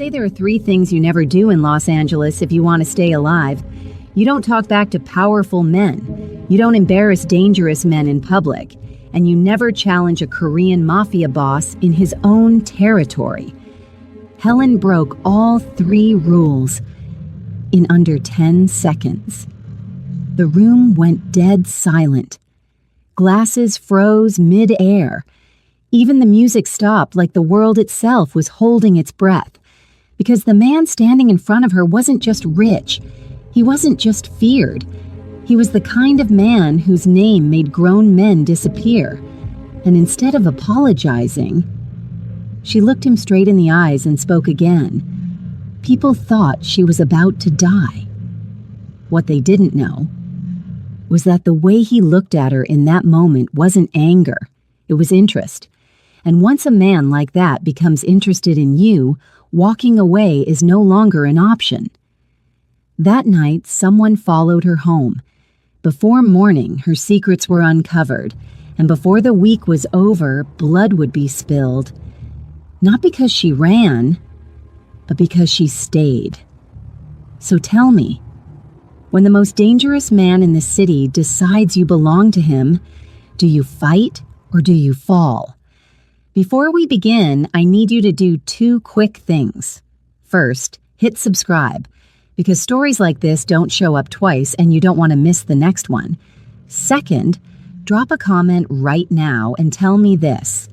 say there are 3 things you never do in Los Angeles if you want to stay alive. You don't talk back to powerful men. You don't embarrass dangerous men in public. And you never challenge a Korean mafia boss in his own territory. Helen broke all 3 rules in under 10 seconds. The room went dead silent. Glasses froze mid-air. Even the music stopped, like the world itself was holding its breath. Because the man standing in front of her wasn't just rich. He wasn't just feared. He was the kind of man whose name made grown men disappear. And instead of apologizing, she looked him straight in the eyes and spoke again. People thought she was about to die. What they didn't know was that the way he looked at her in that moment wasn't anger. It was interest. And once a man like that becomes interested in you, walking away is no longer an option. That night, someone followed her home. Before morning, her secrets were uncovered, and before the week was over, blood would be spilled. Not because she ran, but because she stayed. So tell me, when the most dangerous man in the city decides you belong to him, do you fight or do you fall? Before we begin, I need you to do 2 quick things. First, hit subscribe, because stories like this don't show up twice and you don't want to miss the next one. Second, drop a comment right now and tell me this.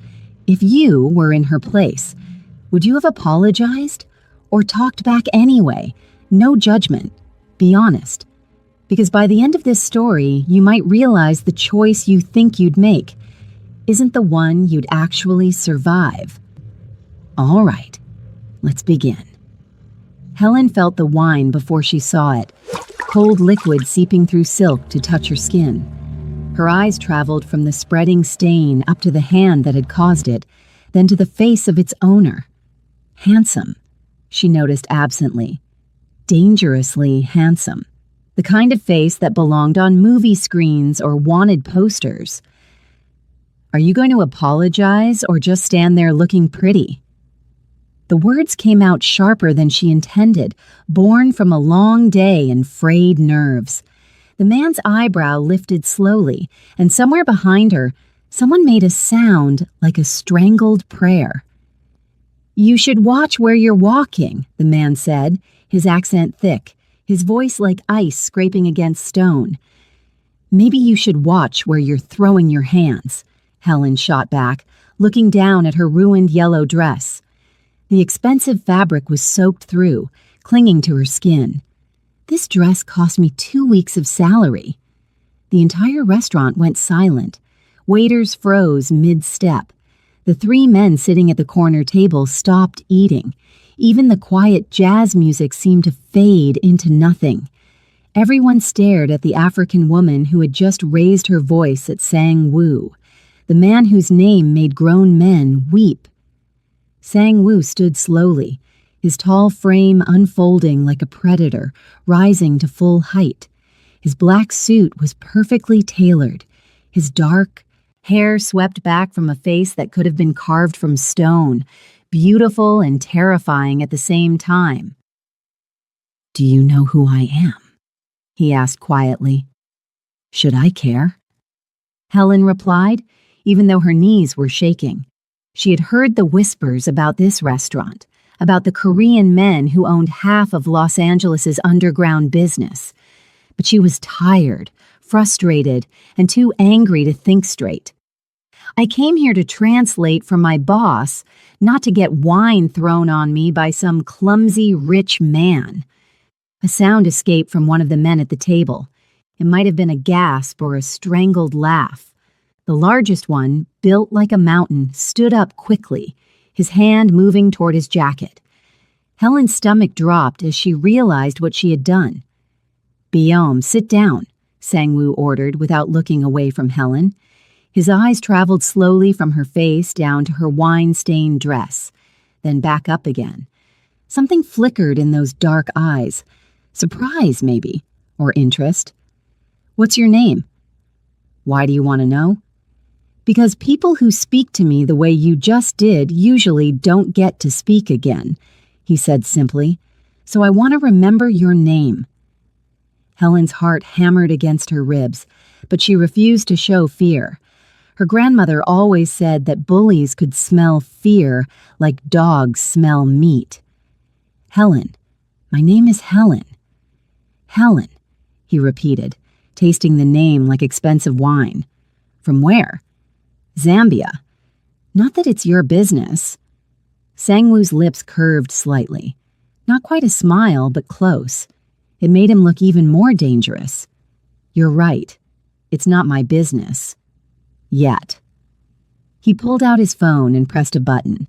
If you were in her place, would you have apologized or talked back anyway? No judgment. Be honest. Because by the end of this story, you might realize the choice you think you'd make isn't the one you'd actually survive. All right, let's begin. Helen felt the wine before she saw it, cold liquid seeping through silk to touch her skin. Her eyes traveled from the spreading stain up to the hand that had caused it, then to the face of its owner. Handsome, she noticed absently. Dangerously handsome. The kind of face that belonged on movie screens or wanted posters. Are you going to apologize or just stand there looking pretty? The words came out sharper than she intended, born from a long day and frayed nerves. The man's eyebrow lifted slowly, and somewhere behind her, someone made a sound like a strangled prayer. You should watch where you're walking, the man said, his accent thick, his voice like ice scraping against stone. Maybe you should watch where you're throwing your hands, Helen shot back, looking down at her ruined yellow dress. The expensive fabric was soaked through, clinging to her skin. This dress cost me 2 weeks of salary. The entire restaurant went silent. Waiters froze mid-step. The 3 men sitting at the corner table stopped eating. Even the quiet jazz music seemed to fade into nothing. Everyone stared at the African woman who had just raised her voice at Sang-woo, the man whose name made grown men weep. Sang-woo stood slowly, his tall frame unfolding like a predator, rising to full height. His black suit was perfectly tailored, his dark hair swept back from a face that could have been carved from stone, beautiful and terrifying at the same time. "Do you know who I am?" he asked quietly. "Should I care?" Helen replied, even though her knees were shaking. She had heard the whispers about this restaurant, about the Korean men who owned half of Los Angeles's underground business. But she was tired, frustrated, and too angry to think straight. "I came here to translate for my boss, not to get wine thrown on me by some clumsy, rich man." A sound escaped from one of the men at the table. It might have been a gasp or a strangled laugh. The largest one, built like a mountain, stood up quickly, his hand moving toward his jacket. Helen's stomach dropped as she realized what she had done. "Biom, sit down," Sang-woo ordered without looking away from Helen. His eyes traveled slowly from her face down to her wine-stained dress, then back up again. Something flickered in those dark eyes. Surprise, maybe, or interest. "What's your name?" "Why do you want to know?" "Because people who speak to me the way you just did usually don't get to speak again." he said simply. "So I want to remember your name." Helen's heart hammered against her ribs, but she refused to show fear. Her grandmother always said that bullies could smell fear like dogs smell meat. "Helen. My name is Helen." "Helen," he repeated, tasting the name like expensive wine. "From where?" "Zambia." "Not that it's your business." Sangwoo's lips curved slightly. Not quite a smile, but close. It made him look even more dangerous. "You're right. It's not my business. Yet." He pulled out his phone and pressed a button.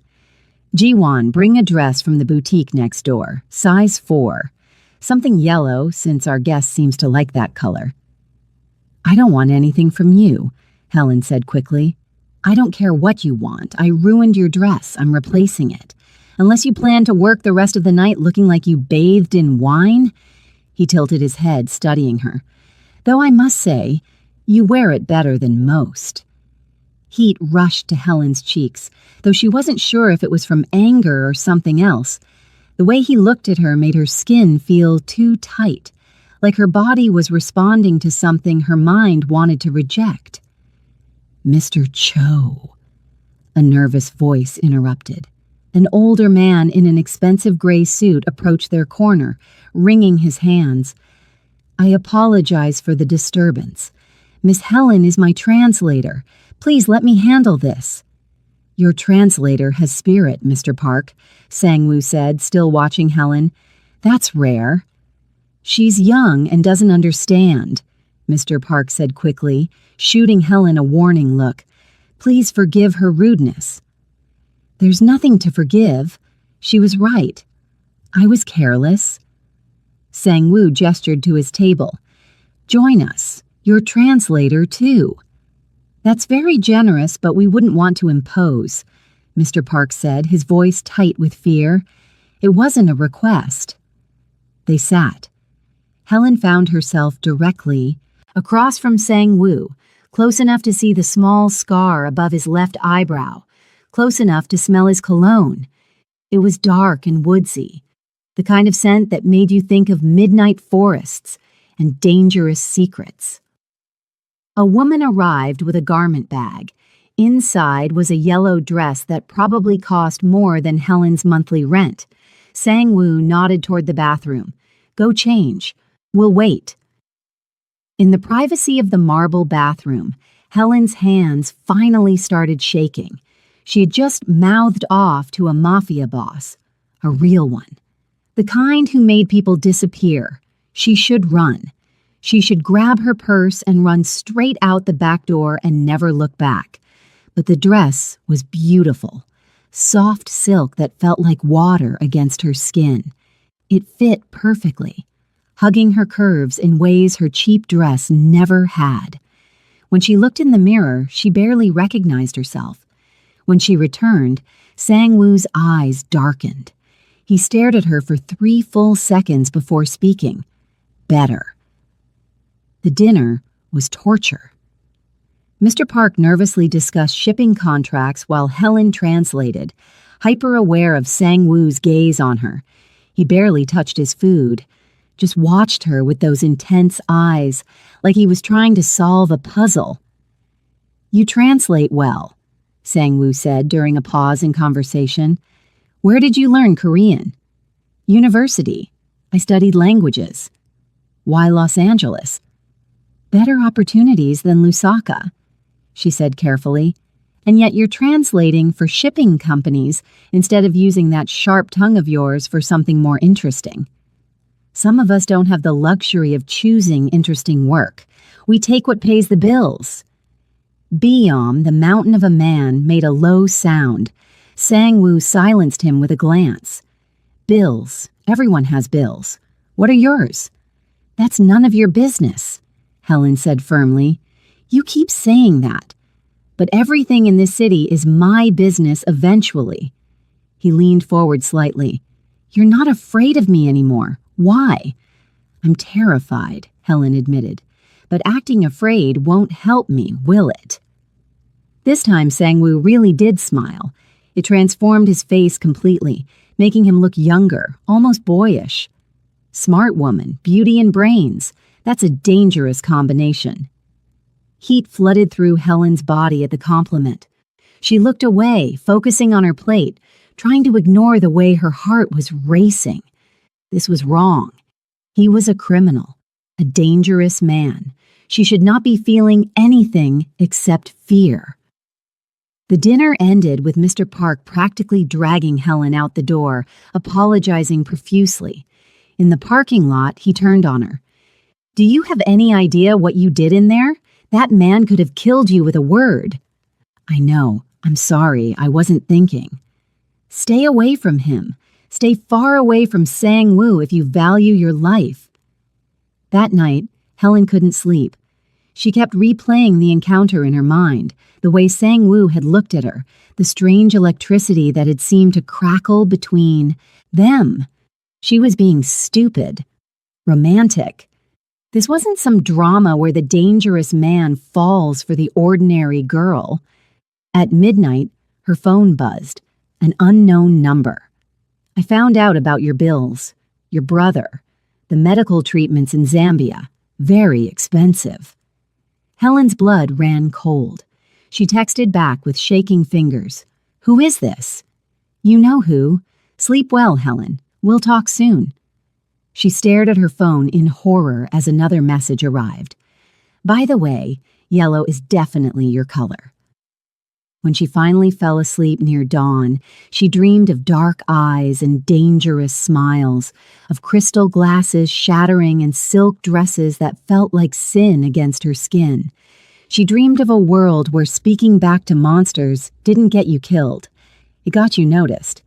"Jiwon, bring a dress from the boutique next door, size 4. Something yellow, since our guest seems to like that color." "I don't want anything from you," Helen said quickly. "I don't care what you want. I ruined your dress. I'm replacing it. Unless you plan to work the rest of the night looking like you bathed in wine." He tilted his head, studying her. "Though I must say, you wear it better than most." Heat rushed to Helen's cheeks, though she wasn't sure if it was from anger or something else. The way he looked at her made her skin feel too tight, like her body was responding to something her mind wanted to reject. "Mr. Cho," a nervous voice interrupted. An older man in an expensive gray suit approached their corner, wringing his hands. "I apologize for the disturbance. Miss Helen is my translator. Please let me handle this." "Your translator has spirit, Mr. Park," Sangwoo said, still watching Helen. "That's rare." "She's young and doesn't understand," Mr. Park said quickly, shooting Helen a warning look. "Please forgive her rudeness." "There's nothing to forgive. She was right. I was careless." Sangwoo gestured to his table. "Join us. Your translator, too." "That's very generous, but we wouldn't want to impose," Mr. Park said, his voice tight with fear. "It wasn't a request." They sat. Helen found herself directly across from Sangwoo, close enough to see the small scar above his left eyebrow, close enough to smell his cologne. It was dark and woodsy, the kind of scent that made you think of midnight forests and dangerous secrets. A woman arrived with a garment bag. Inside was a yellow dress that probably cost more than Helen's monthly rent. Sangwoo nodded toward the bathroom. "Go change. We'll wait." In the privacy of the marble bathroom, Helen's hands finally started shaking. She had just mouthed off to a Mafia boss, a real one. The kind who made people disappear. She should run. She should grab her purse and run straight out the back door and never look back. But the dress was beautiful. Soft silk that felt like water against her skin. It fit perfectly, hugging her curves in ways her cheap dress never had. When she looked in the mirror, she barely recognized herself. When she returned, Sangwoo's eyes darkened. He stared at her for 3 full seconds before speaking. Better. The dinner was torture. Mr. Park nervously discussed shipping contracts while Helen translated, hyper-aware of Sangwoo's gaze on her. He barely touched his food, just watched her with those intense eyes, like he was trying to solve a puzzle. "You translate well," Sangwoo said during a pause in conversation. "Where did you learn Korean?" "University. I studied languages." "Why Los Angeles?" "Better opportunities than Lusaka," she said carefully. "And yet you're translating for shipping companies instead of using that sharp tongue of yours for something more interesting." "Some of us don't have the luxury of choosing interesting work. We take what pays the bills." Biyom, the mountain of a man, made a low sound. Sangwoo silenced him with a glance. "Bills. Everyone has bills. What are yours?" "That's none of your business," Helen said firmly. "You keep saying that. But everything in this city is my business eventually." He leaned forward slightly. "You're not afraid of me anymore. Why?" "I'm terrified," Helen admitted. "But acting afraid won't help me, will it?" This time Sangwoo really did smile. It transformed his face completely. making him look younger, almost boyish. Smart woman, beauty and brains. That's a dangerous combination. Heat flooded through Helen's body at the compliment. She looked away, focusing on her plate, trying to ignore the way her heart was racing. This was wrong. He was a criminal, a dangerous man. She should not be feeling anything except fear. The dinner ended with Mr. Park practically dragging Helen out the door, apologizing profusely. In the parking lot, he turned on her. "Do you have any idea what you did in there? That man could have killed you with a word." "I know. I'm sorry. I wasn't thinking." "Stay away from him. Stay far away from Sang-woo if you value your life." That night, Helen couldn't sleep. She kept replaying the encounter in her mind, the way Sang-woo had looked at her, the strange electricity that had seemed to crackle between them. She was being stupid, romantic. This wasn't some drama where the dangerous man falls for the ordinary girl. At midnight, her phone buzzed, an unknown number. "I found out about your bills, your brother, the medical treatments in Zambia. Very expensive." Helen's blood ran cold. She texted back with shaking fingers. "Who is this?" "You know who. Sleep well, Helen. We'll talk soon." She stared at her phone in horror as another message arrived. "By the way, yellow is definitely your color." When she finally fell asleep near dawn, she dreamed of dark eyes and dangerous smiles, of crystal glasses shattering and silk dresses that felt like sin against her skin. She dreamed of a world where speaking back to monsters didn't get you killed. It got you noticed.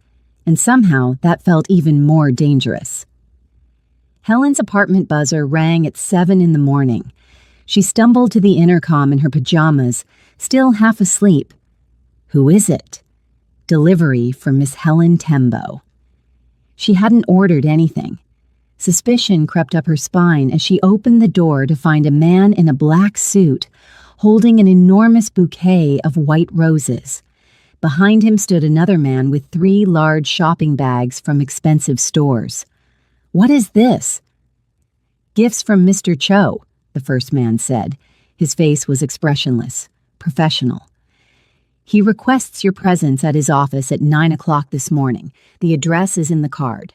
And somehow that felt even more dangerous. Helen's apartment buzzer rang at 7 in the morning. She stumbled to the intercom in her pajamas, still half asleep. Who is it? Delivery for Miss Helen Tembo. She hadn't ordered anything. Suspicion crept up her spine as she opened the door to find a man in a black suit holding an enormous bouquet of white roses. Behind him stood another man with 3 large shopping bags from expensive stores. "What is this?" "Gifts from Mr. Cho," the first man said. His face was expressionless, professional. "He requests your presence at his office at 9 o'clock this morning. The address is in the card."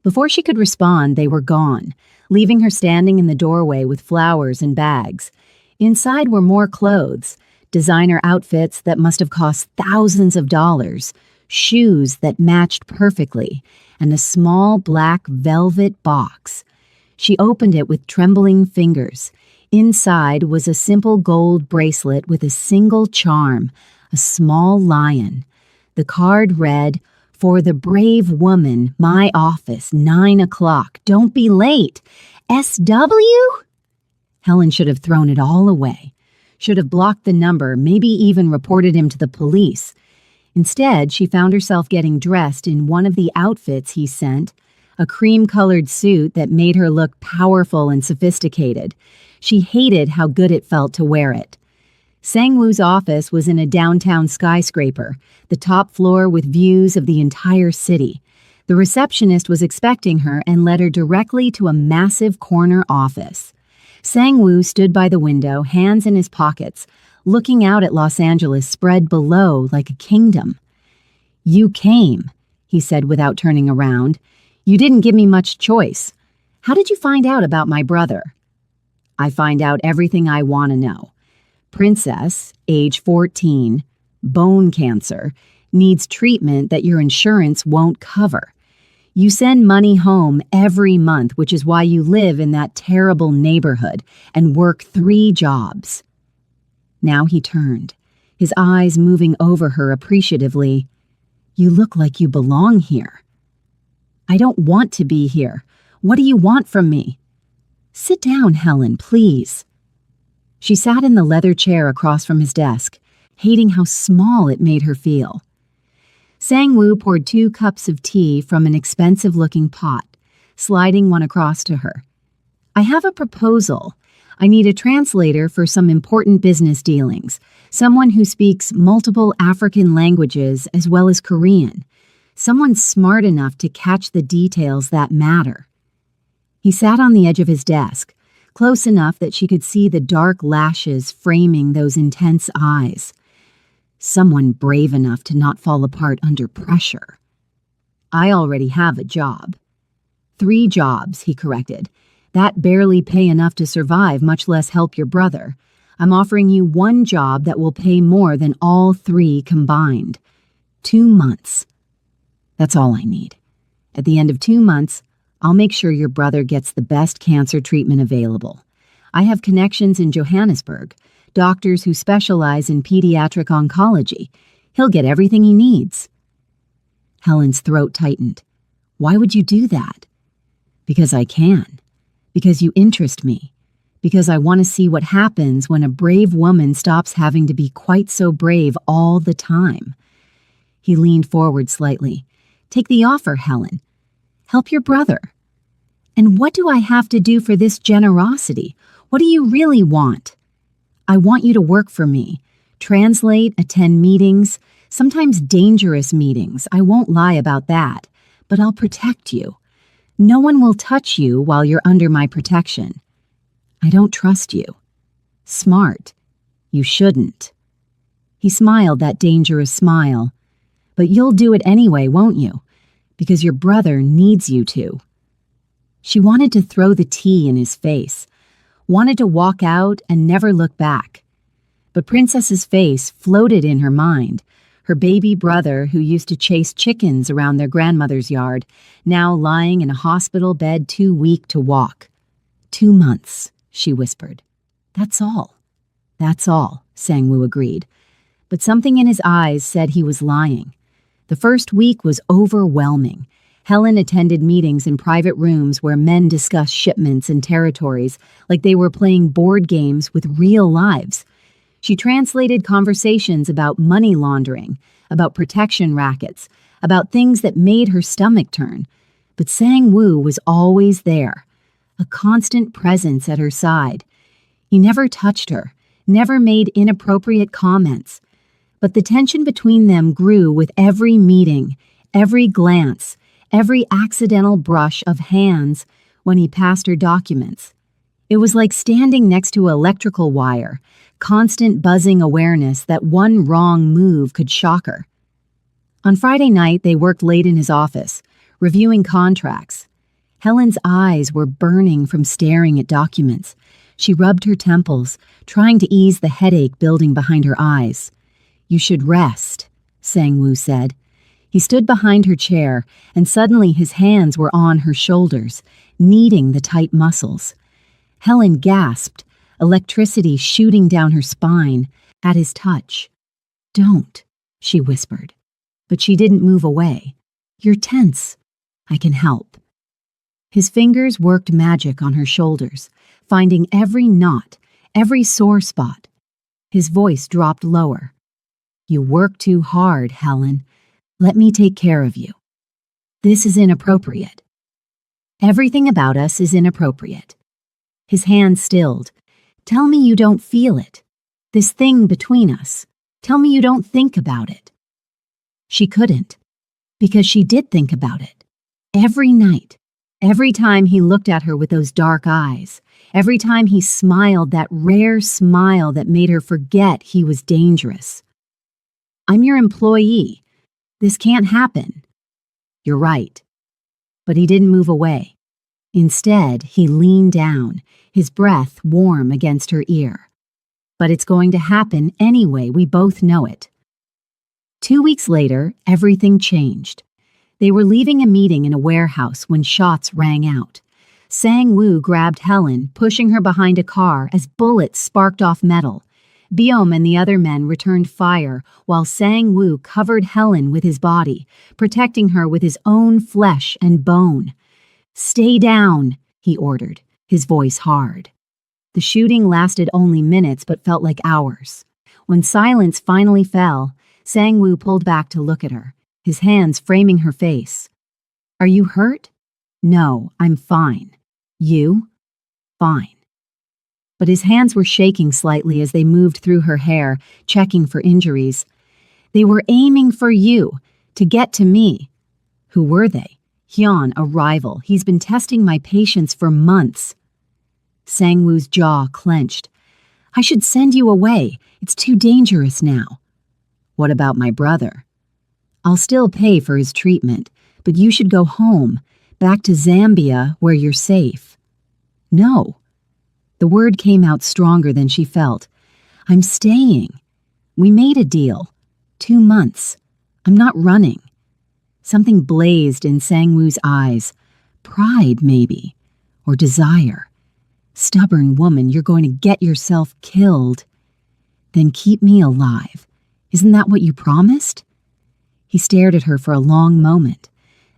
Before she could respond, they were gone, leaving her standing in the doorway with flowers and bags. Inside were more clothes, designer outfits that must have cost thousands of dollars, shoes that matched perfectly, and a small black velvet box. She opened it with trembling fingers. Inside was a simple gold bracelet with a single charm, a small lion. The card read, "For the brave woman, my office, 9 o'clock. Don't be late. SW?" Helen should have thrown it all away. Should have blocked the number, maybe even reported him to the police. Instead, she found herself getting dressed in one of the outfits he sent, a cream-colored suit that made her look powerful and sophisticated. She hated how good it felt to wear it. Sang-woo's office was in a downtown skyscraper, the top floor with views of the entire city. The receptionist was expecting her and led her directly to a massive corner office. Sang-woo stood by the window, hands in his pockets, looking out at Los Angeles spread below like a kingdom. "You came," he said without turning around. "You didn't give me much choice. How did you find out about my brother?" "I find out everything I want to know. Princess, age 14, bone cancer, needs treatment that your insurance won't cover. You send money home every month, which is why you live in that terrible neighborhood and work 3 jobs." Now he turned, his eyes moving over her appreciatively. "You look like you belong here." "I don't want to be here. What do you want from me?" "Sit down, Helen, please." She sat in the leather chair across from his desk, hating how small it made her feel. Sang-woo poured 2 cups of tea from an expensive-looking pot, sliding one across to her. "I have a proposal. I need a translator for some important business dealings, someone who speaks multiple African languages as well as Korean. Someone smart enough to catch the details that matter. He sat on the edge of his desk, close enough that she could see the dark lashes framing those intense eyes. Someone brave enough to not fall apart under pressure. I already have a job. 3 jobs, he corrected. That barely pay enough to survive, much less help your brother. I'm offering you 1 job that will pay more than all 3 combined. 2 months. That's all I need. At the end of 2 months, I'll make sure your brother gets the best cancer treatment available. I have connections in Johannesburg, doctors who specialize in pediatric oncology. He'll get everything he needs. Helen's throat tightened. Why would you do that? Because I can. Because you interest me. Because I want to see what happens when a brave woman stops having to be quite so brave all the time. He leaned forward slightly. Take the offer, Helen. Help your brother. And what do I have to do for this generosity? What do you really want? I want you to work for me. Translate, attend meetings, sometimes dangerous meetings. I won't lie about that, but I'll protect you. No one will touch you while you're under my protection. I don't trust you. Smart. You shouldn't. He smiled that dangerous smile. But you'll do it anyway, won't you? Because your brother needs you to. She wanted to throw the tea in his face, wanted to walk out and never look back. But Princess's face floated in her mind, her baby brother who used to chase chickens around their grandmother's yard, now lying in a hospital bed too weak to walk. 2 months, she whispered. That's all. That's all, Sang-woo agreed. But something in his eyes said he was lying. The first week was overwhelming. Helen attended meetings in private rooms where men discussed shipments and territories like they were playing board games with real lives. She translated conversations about money laundering, about protection rackets, about things that made her stomach turn. But Sang-woo was always there, a constant presence at her side. He never touched her, never made inappropriate comments. But the tension between them grew with every meeting, every glance, every accidental brush of hands when he passed her documents. It was like standing next to an electrical wire, constant buzzing awareness that one wrong move could shock her. On Friday night, they worked late in his office, reviewing contracts. Helen's eyes were burning from staring at documents. She rubbed her temples, trying to ease the headache building behind her eyes. You should rest, Sang-woo said. He stood behind her chair, and suddenly his hands were on her shoulders, kneading the tight muscles. Helen gasped, electricity shooting down her spine, at his touch. Don't, she whispered. But she didn't move away. You're tense. I can help. His fingers worked magic on her shoulders, finding every knot, every sore spot. His voice dropped lower. You work too hard, Helen. Let me take care of you. This is inappropriate. Everything about us is inappropriate. His hand stilled. Tell me you don't feel it. This thing between us. Tell me you don't think about it. She couldn't, because she did think about it. Every night, every time he looked at her with those dark eyes, every time he smiled that rare smile that made her forget he was dangerous. I'm your employee. This can't happen. You're right. But he didn't move away. Instead, he leaned down, his breath warm against her ear. But it's going to happen anyway, we both know it. 2 weeks later, everything changed. They were leaving a meeting in a warehouse when shots rang out. Sang-woo grabbed Helen, pushing her behind a car as bullets sparked off metal. Byom and the other men returned fire while Sang-woo covered Helen with his body, protecting her with his own flesh and bone. Stay down, he ordered, his voice hard. The shooting lasted only minutes but felt like hours. When silence finally fell, Sang-woo pulled back to look at her, his hands framing her face. Are you hurt? No, I'm fine. You? Fine. But his hands were shaking slightly as they moved through her hair, checking for injuries. They were aiming for you, to get to me. Who were they? Hyun, a rival. He's been testing my patience for months. Sang-woo's jaw clenched. I should send you away. It's too dangerous now. What about my brother? I'll still pay for his treatment, but you should go home, back to Zambia where you're safe. No. The word came out stronger than she felt. I'm staying. We made a deal. 2 months. I'm not running. Something blazed in Sang-woo's eyes. Pride, maybe. Or desire. Stubborn woman, you're going to get yourself killed. Then keep me alive. Isn't that what you promised? He stared at her for a long moment.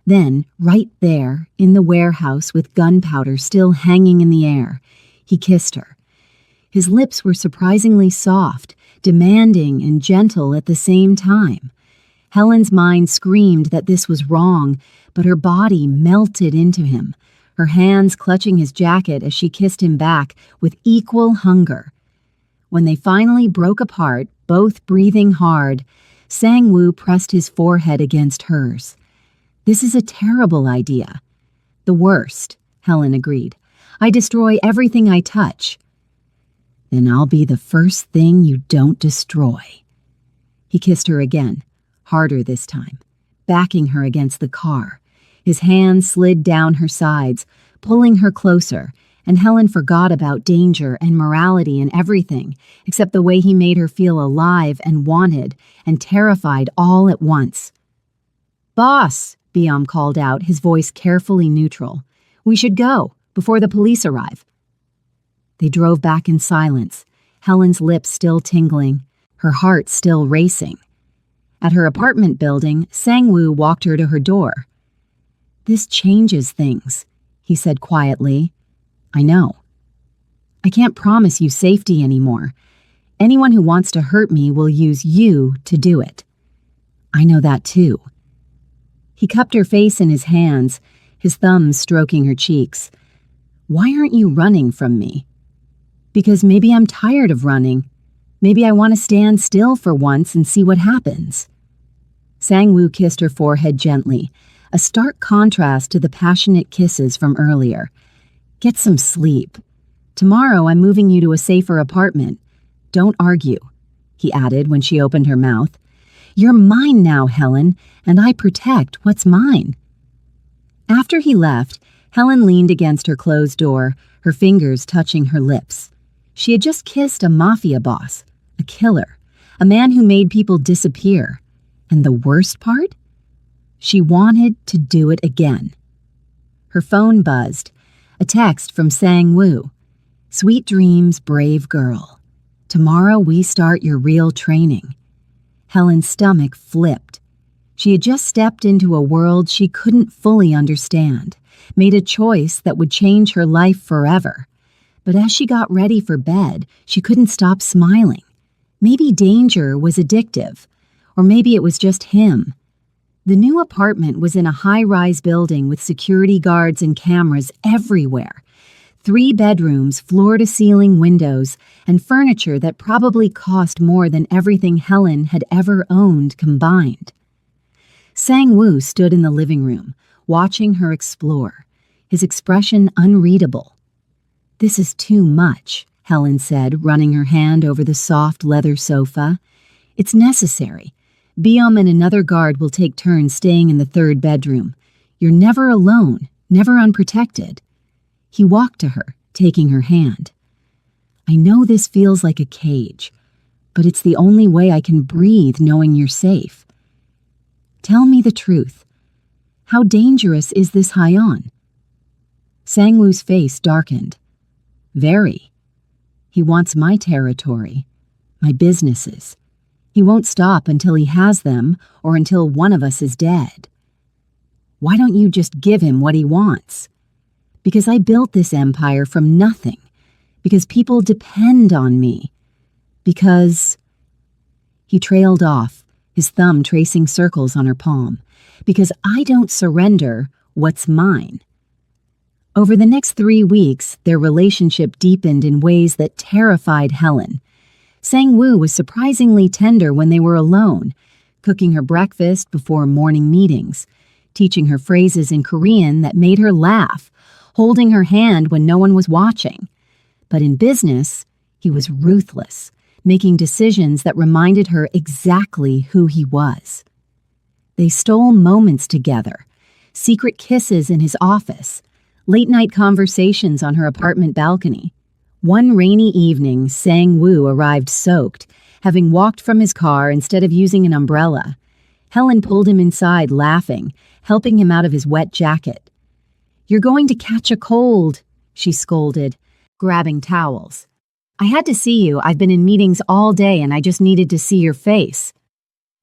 Then, right there, in the warehouse with gunpowder still hanging in the air, he kissed her. His lips were surprisingly soft, demanding and gentle at the same time. Helen's mind screamed that this was wrong, but her body melted into him, her hands clutching his jacket as she kissed him back with equal hunger. When they finally broke apart, both breathing hard, Sang-woo pressed his forehead against hers. This is a terrible idea. The worst, Helen agreed. I destroy everything I touch. Then I'll be the first thing you don't destroy. He kissed her again, harder this time, backing her against the car. His hands slid down her sides, pulling her closer, and Helen forgot about danger and morality and everything, except the way he made her feel alive and wanted and terrified all at once. Boss, Byum called out, his voice carefully neutral. We should go, before the police arrive. They drove back in silence, Helen's lips still tingling, her heart still racing. At her apartment building, Sang-woo walked her to her door. This changes things, he said quietly. I know. I can't promise you safety anymore. Anyone who wants to hurt me will use you to do it. I know that too. He cupped her face in his hands, his thumbs stroking her cheeks. Why aren't you running from me? Because maybe I'm tired of running. Maybe I want to stand still for once and see what happens. Sang-woo kissed her forehead gently, a stark contrast to the passionate kisses from earlier. Get some sleep. Tomorrow I'm moving you to a safer apartment. Don't argue, he added when she opened her mouth. You're mine now, Helen, and I protect what's mine. After he left, Helen leaned against her closed door, her fingers touching her lips. She had just kissed a mafia boss, a killer, a man who made people disappear. And the worst part? She wanted to do it again. Her phone buzzed. A text from Sang-woo. Sweet dreams, brave girl. Tomorrow we start your real training. Helen's stomach flipped. She had just stepped into a world she couldn't fully understand, made a choice that would change her life forever. But as she got ready for bed, she couldn't stop smiling. Maybe danger was addictive, or maybe it was just him. The new apartment was in a high-rise building with security guards and cameras everywhere. 3 bedrooms, floor-to-ceiling windows, and furniture that probably cost more than everything Helen had ever owned combined. Sang-woo stood in the living room, watching her explore, his expression unreadable. This is too much, Helen said, running her hand over the soft leather sofa. It's necessary. Byum and another guard will take turns staying in the 3rd bedroom. You're never alone, never unprotected. He walked to her, taking her hand. I know this feels like a cage, but it's the only way I can breathe knowing you're safe. Tell me the truth. How dangerous is this Hyun? Sang-woo's face darkened. Very. He wants my territory, my businesses. He won't stop until he has them or until one of us is dead. Why don't you just give him what he wants? Because I built this empire from nothing. Because people depend on me. Because... He trailed off, his thumb tracing circles on her palm. Because I don't surrender what's mine. Over the next 3 weeks, their relationship deepened in ways that terrified Helen. Sang-woo was surprisingly tender when they were alone, cooking her breakfast before morning meetings, teaching her phrases in Korean that made her laugh, holding her hand when no one was watching. But in business, he was ruthless, making decisions that reminded her exactly who he was. They stole moments together, secret kisses in his office, late-night conversations on her apartment balcony. One rainy evening, Sang-woo arrived soaked, having walked from his car instead of using an umbrella. Helen pulled him inside, laughing, helping him out of his wet jacket. "You're going to catch a cold," she scolded, grabbing towels. "I had to see you. I've been in meetings all day and I just needed to see your face."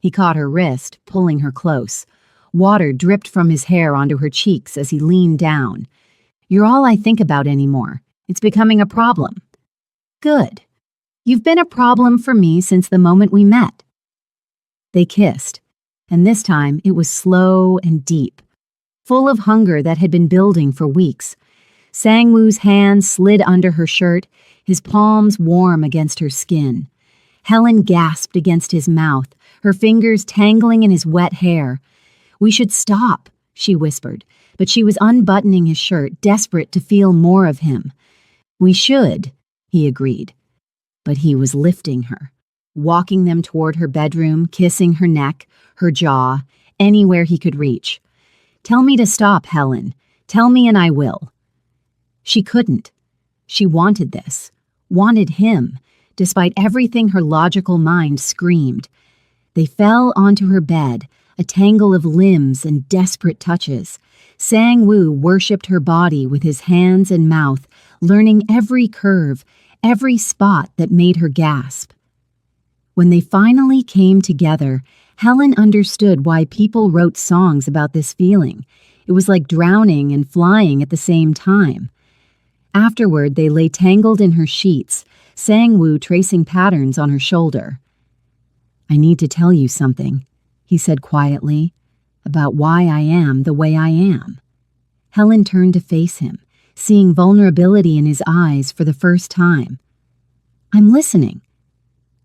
He caught her wrist, pulling her close. Water dripped from his hair onto her cheeks as he leaned down. "You're all I think about anymore. It's becoming a problem." "Good. You've been a problem for me since the moment we met." They kissed, and this time it was slow and deep, full of hunger that had been building for weeks. Sang-woo's hand slid under her shirt, his palms warm against her skin. Helen gasped against his mouth, her fingers tangling in his wet hair. "We should stop," she whispered, but she was unbuttoning his shirt, desperate to feel more of him. "We should," he agreed. But he was lifting her, walking them toward her bedroom, kissing her neck, her jaw, anywhere he could reach. "Tell me to stop, Helen. Tell me and I will." She couldn't. She wanted this, wanted him, despite everything her logical mind screamed. They fell onto her bed, a tangle of limbs and desperate touches. Sang-woo worshipped her body with his hands and mouth, learning every curve, every spot that made her gasp. When they finally came together, Helen understood why people wrote songs about this feeling. It was like drowning and flying at the same time. Afterward, they lay tangled in her sheets, Sang-woo tracing patterns on her shoulder. "I need to tell you something," he said quietly, "about why I am the way I am." Helen turned to face him, seeing vulnerability in his eyes for the first time. "I'm listening."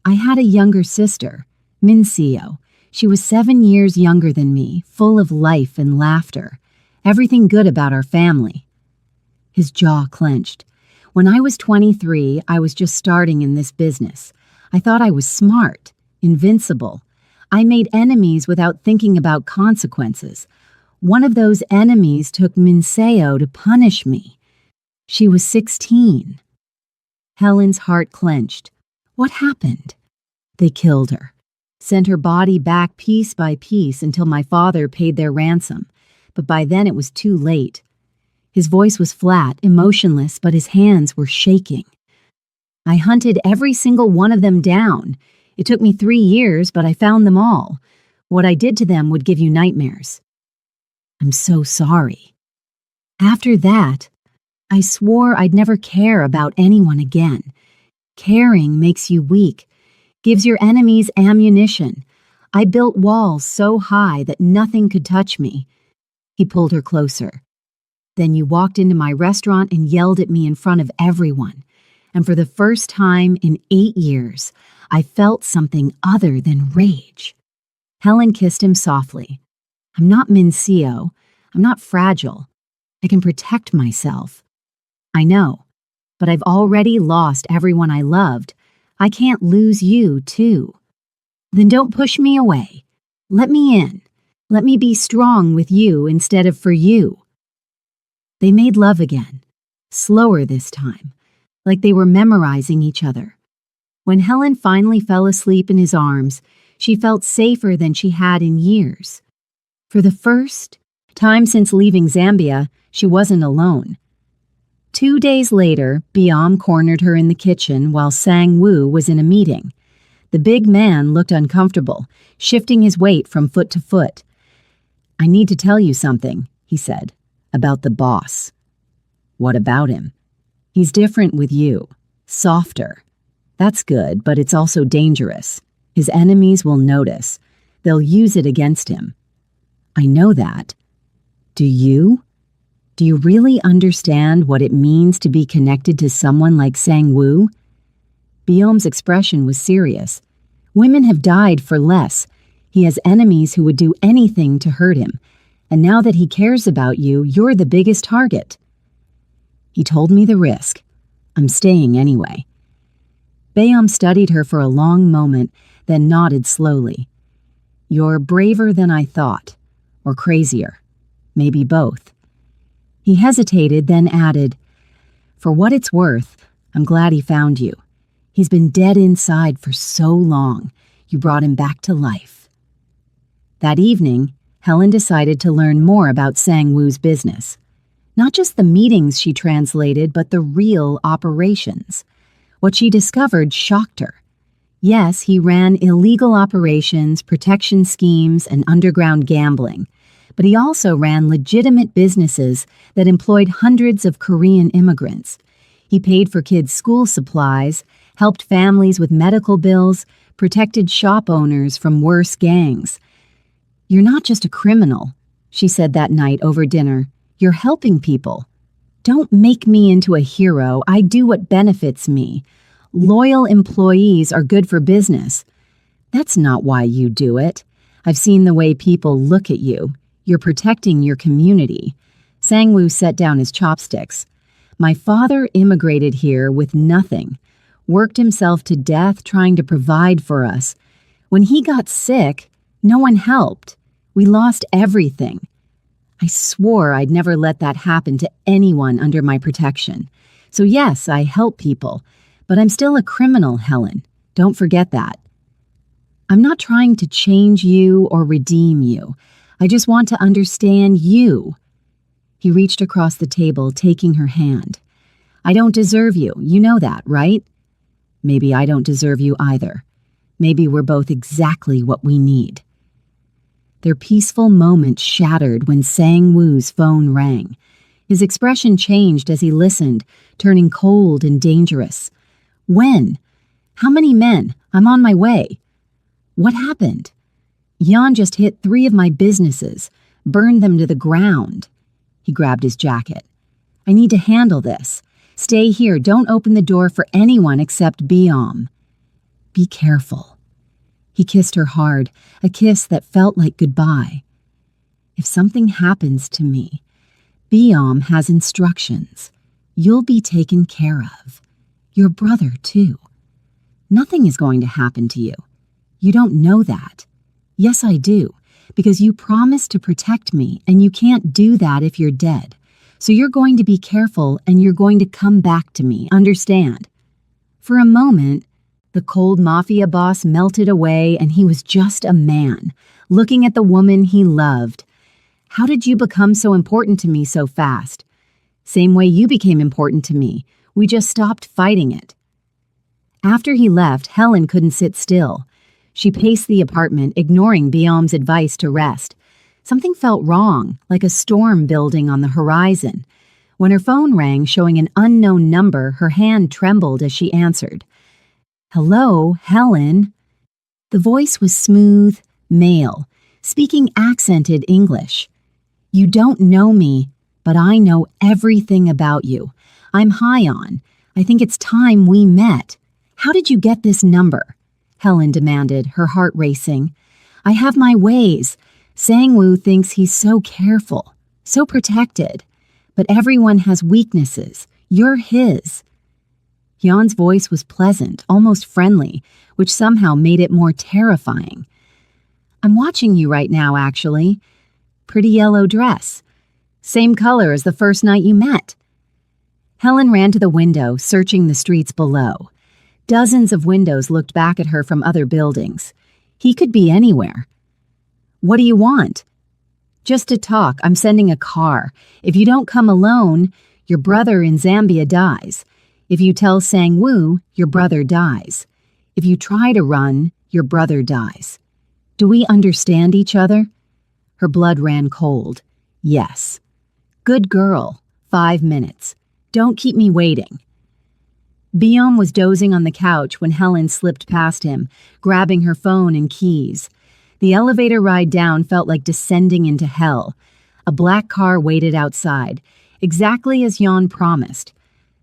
"I had a younger sister, Min-seo. She was 7 years younger than me, full of life and laughter. Everything good about our family." His jaw clenched. "When I was 23, I was just starting in this business. I thought I was smart, invincible. I made enemies without thinking about consequences. One of those enemies took Min-seo to punish me. She was 16. Helen's heart clenched. What happened? "They killed her. Sent her body back piece by piece until my father paid their ransom. But by then it was too late." His voice was flat, emotionless, but his hands were shaking. "I hunted every single one of them down. It took me 3 years, but I found them all. What I did to them would give you nightmares." "I'm so sorry." "After that, I swore I'd never care about anyone again. Caring makes you weak, gives your enemies ammunition. I built walls so high that nothing could touch me." He pulled her closer. "Then you walked into my restaurant and yelled at me in front of everyone. And for the first time in 8 years, I felt something other than rage." Helen kissed him softly. "I'm not Min-seo. I'm not fragile. I can protect myself." "I know, but I've already lost everyone I loved. I can't lose you, too." "Then don't push me away. Let me in. Let me be strong with you instead of for you." They made love again, slower this time, like they were memorizing each other. When Helen finally fell asleep in his arms, she felt safer than she had in years. For the first time since leaving Zambia, she wasn't alone. 2 days later, Biam cornered her in the kitchen while Sang-woo was in a meeting. The big man looked uncomfortable, shifting his weight from foot to foot. "I need to tell you something," he said, "about the boss." "What about him?" "He's different with you. Softer. That's good, but it's also dangerous. His enemies will notice. They'll use it against him." "I know that. Do you? Do you really understand what it means to be connected to someone like Sang-woo?" Biom's expression was serious. "Women have died for less. He has enemies who would do anything to hurt him. And now that he cares about you, you're the biggest target. He told me the risk. I'm staying anyway. Bayam studied her for a long moment, then nodded slowly. You're braver than I thought, or crazier. Maybe both. He hesitated, then added, For what it's worth, I'm glad he found you. He's been dead inside for so long. You brought him back to life. That evening, Helen decided to learn more about Sang-woo's business. Not just the meetings she translated, but the real operations. What she discovered shocked her. Yes, he ran illegal operations, protection schemes, and underground gambling, but he also ran legitimate businesses that employed hundreds of Korean immigrants. He paid for kids' school supplies, helped families with medical bills, protected shop owners from worse gangs. You're not just a criminal, she said that night over dinner. You're helping people. Don't make me into a hero. I do what benefits me. Loyal employees are good for business. That's not why you do it. I've seen the way people look at you. You're protecting your community. Sang-woo set down his chopsticks. My father immigrated here with nothing, worked himself to death trying to provide for us. When he got sick, no one helped. We lost everything. I swore I'd never let that happen to anyone under my protection. So yes, I help people, but I'm still a criminal, Helen. Don't forget that. I'm not trying to change you or redeem you. I just want to understand you. He reached across the table, taking her hand. I don't deserve you. You know that, right? Maybe I don't deserve you either. Maybe we're both exactly what we need. Their peaceful moment shattered when Sang-woo's phone rang. His expression changed as he listened, turning cold and dangerous. When? How many men? I'm on my way. What happened? Jan just hit 3 of my businesses, burned them to the ground. He grabbed his jacket. I need to handle this. Stay here. Don't open the door for anyone except Bayam. Be careful. He kissed her hard, a kiss that felt like goodbye. If something happens to me, Bayam has instructions. You'll be taken care of. Your brother, too. Nothing is going to happen to you. You don't know that. Yes, I do, because you promised to protect me, and you can't do that if you're dead. So you're going to be careful, and you're going to come back to me, understand? For a moment, the cold Mafia boss melted away, and he was just a man, looking at the woman he loved. How did you become so important to me so fast? Same way you became important to me. We just stopped fighting it. After he left, Helen couldn't sit still. She paced the apartment, ignoring Bayam's advice to rest. Something felt wrong, like a storm building on the horizon. When her phone rang, showing an unknown number, her hand trembled as she answered. Hello, Helen. The voice was smooth, male, speaking accented English. You don't know me, but I know everything about you. I'm high on. I think it's time we met. How did you get this number? Helen demanded, her heart racing. I have my ways. Sang-woo thinks he's so careful, so protected. But everyone has weaknesses. You're his. Hyun's voice was pleasant, almost friendly, which somehow made it more terrifying. I'm watching you right now, actually. Pretty yellow dress. Same color as the first night you met. Helen ran to the window, searching the streets below. Dozens of windows looked back at her from other buildings. He could be anywhere. What do you want? Just to talk. I'm sending a car. If you don't come alone, your brother in Zambia dies. If you tell Sang-woo, your brother dies. If you try to run, your brother dies. Do we understand each other? Her blood ran cold. Yes. Good girl. 5 minutes. Don't keep me waiting. Bayam was dozing on the couch when Helen slipped past him, grabbing her phone and keys. The elevator ride down felt like descending into hell. A black car waited outside, exactly as Hyun promised.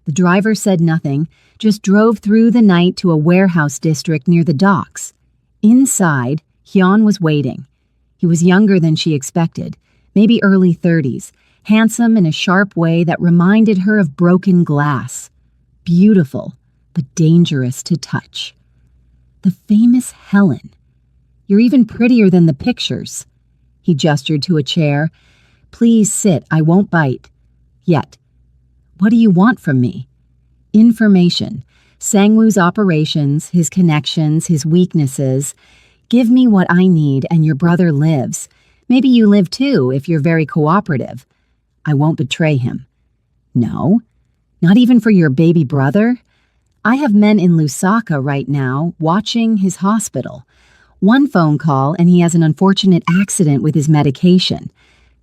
The driver said nothing, just drove through the night to a warehouse district near the docks. Inside, Hyun was waiting. He was younger than she expected, maybe early 30s, handsome in a sharp way that reminded her of broken glass. Beautiful, but dangerous to touch. The famous Helen. You're even prettier than the pictures. He gestured to a chair. Please sit, I won't bite. Yet. What do you want from me? Information. Sangwoo's operations, his connections, his weaknesses. Give me what I need and your brother lives. Maybe you live too if you're very cooperative. I won't betray him. No? Not even for your baby brother? I have men in Lusaka right now watching his hospital. One phone call and he has an unfortunate accident with his medication.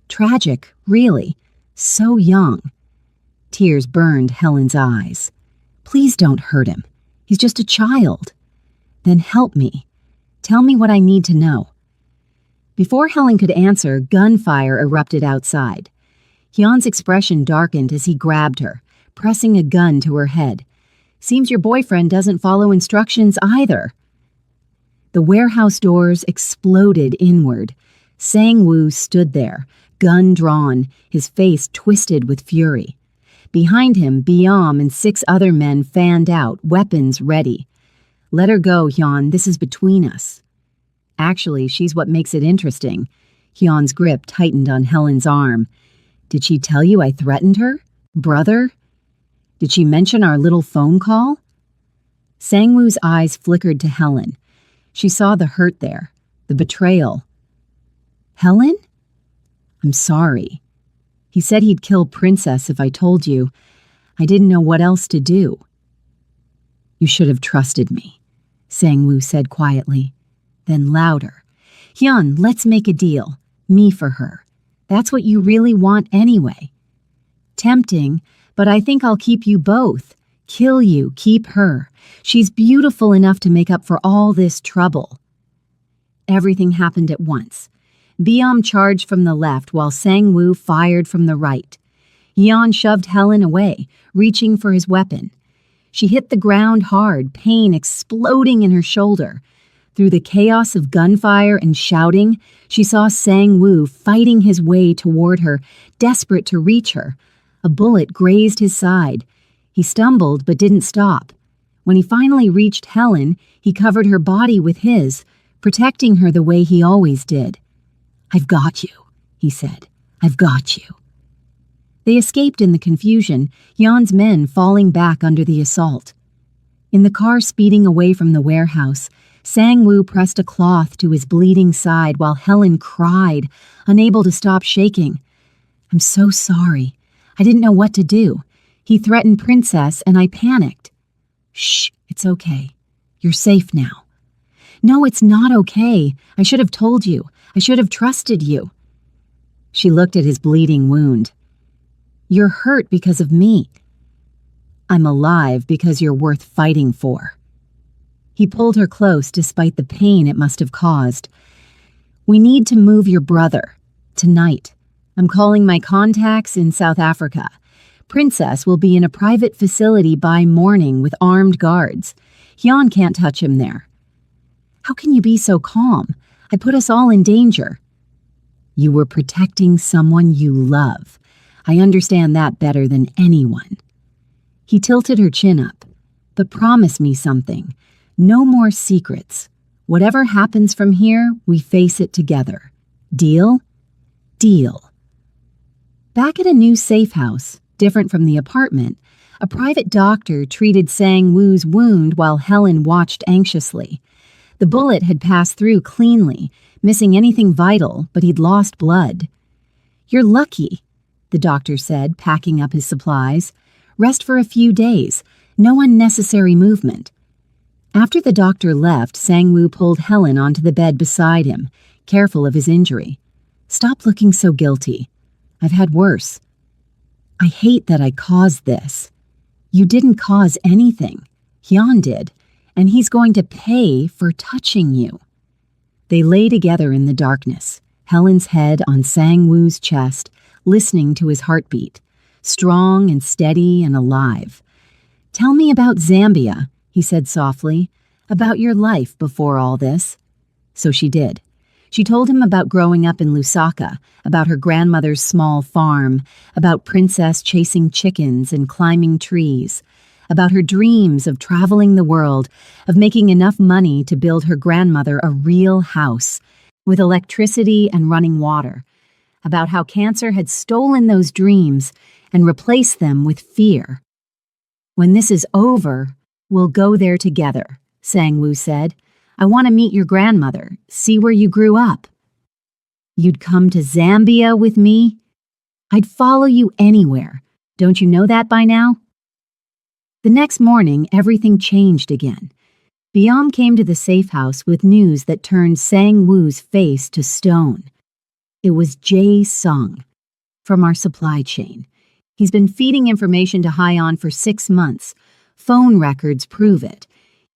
Tragic, really. So young. Tears burned Helen's eyes. Please don't hurt him. He's just a child. Then help me. Tell me what I need to know. Before Helen could answer, gunfire erupted outside. Hyun's expression darkened as he grabbed her, pressing a gun to her head. Seems your boyfriend doesn't follow instructions either. The warehouse doors exploded inward. Sangwoo stood there, gun drawn, his face twisted with fury. Behind him, Byam and 6 other men fanned out, weapons ready. Let her go, Hyun, this is between us. Actually, she's what makes it interesting. Hyun's grip tightened on Helen's arm. Did she tell you I threatened her? Brother? Did she mention our little phone call? Sangwoo's eyes flickered to Helen. She saw the hurt there, the betrayal. Helen? I'm sorry. He said he'd kill Princess if I told you. I didn't know what else to do. You should have trusted me, Sangwoo said quietly. Then louder. Hyun, let's make a deal. Me for her. That's what you really want anyway. Tempting, but I think I'll keep you both. Kill you, keep her. She's beautiful enough to make up for all this trouble. Everything happened at once. Byam charged from the left while Sangwoo fired from the right. Hyun shoved Helen away, reaching for his weapon. She hit the ground hard, pain exploding in her shoulder. Through the chaos of gunfire and shouting, she saw Sangwoo fighting his way toward her, desperate to reach her. A bullet grazed his side. He stumbled but didn't stop. When he finally reached Helen, he covered her body with his, protecting her the way he always did. I've got you, he said. I've got you. They escaped in the confusion, Hyun's men falling back under the assault. In the car speeding away from the warehouse, Sangwoo pressed a cloth to his bleeding side while Helen cried, unable to stop shaking. I'm so sorry. I didn't know what to do. He threatened Princess and I panicked. Shh, it's okay. You're safe now. No, it's not okay. I should have told you. I should have trusted you. She looked at his bleeding wound. You're hurt because of me. I'm alive because you're worth fighting for. He pulled her close despite the pain it must have caused. We need to move your brother. Tonight. I'm calling my contacts in South Africa. Princess will be in a private facility by morning with armed guards. Hyun can't touch him there. How can you be so calm? I put us all in danger. You were protecting someone you love. I understand that better than anyone. He tilted her chin up. But promise me something. No more secrets. Whatever happens from here, we face it together. Deal? Deal. Back at a new safe house, different from the apartment, a private doctor treated Sangwoo's wound while Helen watched anxiously. The bullet had passed through cleanly, missing anything vital, but he'd lost blood. You're lucky, the doctor said, packing up his supplies. Rest for a few days. No unnecessary movement. After the doctor left, Sangwoo pulled Helen onto the bed beside him, careful of his injury. Stop looking so guilty. I've had worse. I hate that I caused this. You didn't cause anything. Hyun did, and he's going to pay for touching you. They lay together in the darkness, Helen's head on Sangwoo's chest, listening to his heartbeat, strong and steady and alive. Tell me about Zambia, he said softly, about your life before all this. So she did. She told him about growing up in Lusaka, about her grandmother's small farm, about Princess chasing chickens and climbing trees, about her dreams of traveling the world, of making enough money to build her grandmother a real house, with electricity and running water, about how cancer had stolen those dreams and replaced them with fear. "When this is over, we'll go there together," Sang-woo said. "I want to meet your grandmother, see where you grew up." "You'd come to Zambia with me? I'd follow you anywhere. Don't you know that by now?" The next morning, everything changed again. Byam came to the safe house with news that turned Sang-woo's face to stone. It was Jae-sung, from our supply chain. He's been feeding information to Hyeon for 6 months. Phone records prove it.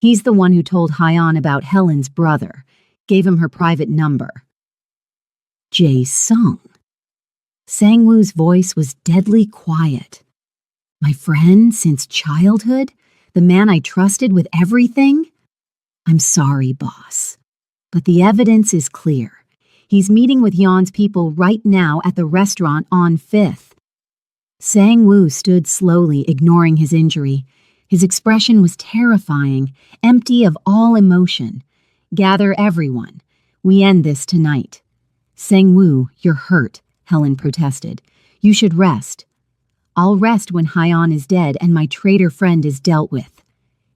He's the one who told Hyeon about Helen's brother, gave him her private number. Jae-sung. Sang-woo's voice was deadly quiet. "My friend since childhood? The man I trusted with everything? I'm sorry, boss. But the evidence is clear. He's meeting with Yeon's people right now at the restaurant on 5th. Sang-woo stood slowly, ignoring his injury. His expression was terrifying, empty of all emotion. "Gather everyone. We end this tonight." "Sang-woo, you're hurt," Helen protested. "You should rest." "I'll rest when Hyeon is dead and my traitor friend is dealt with."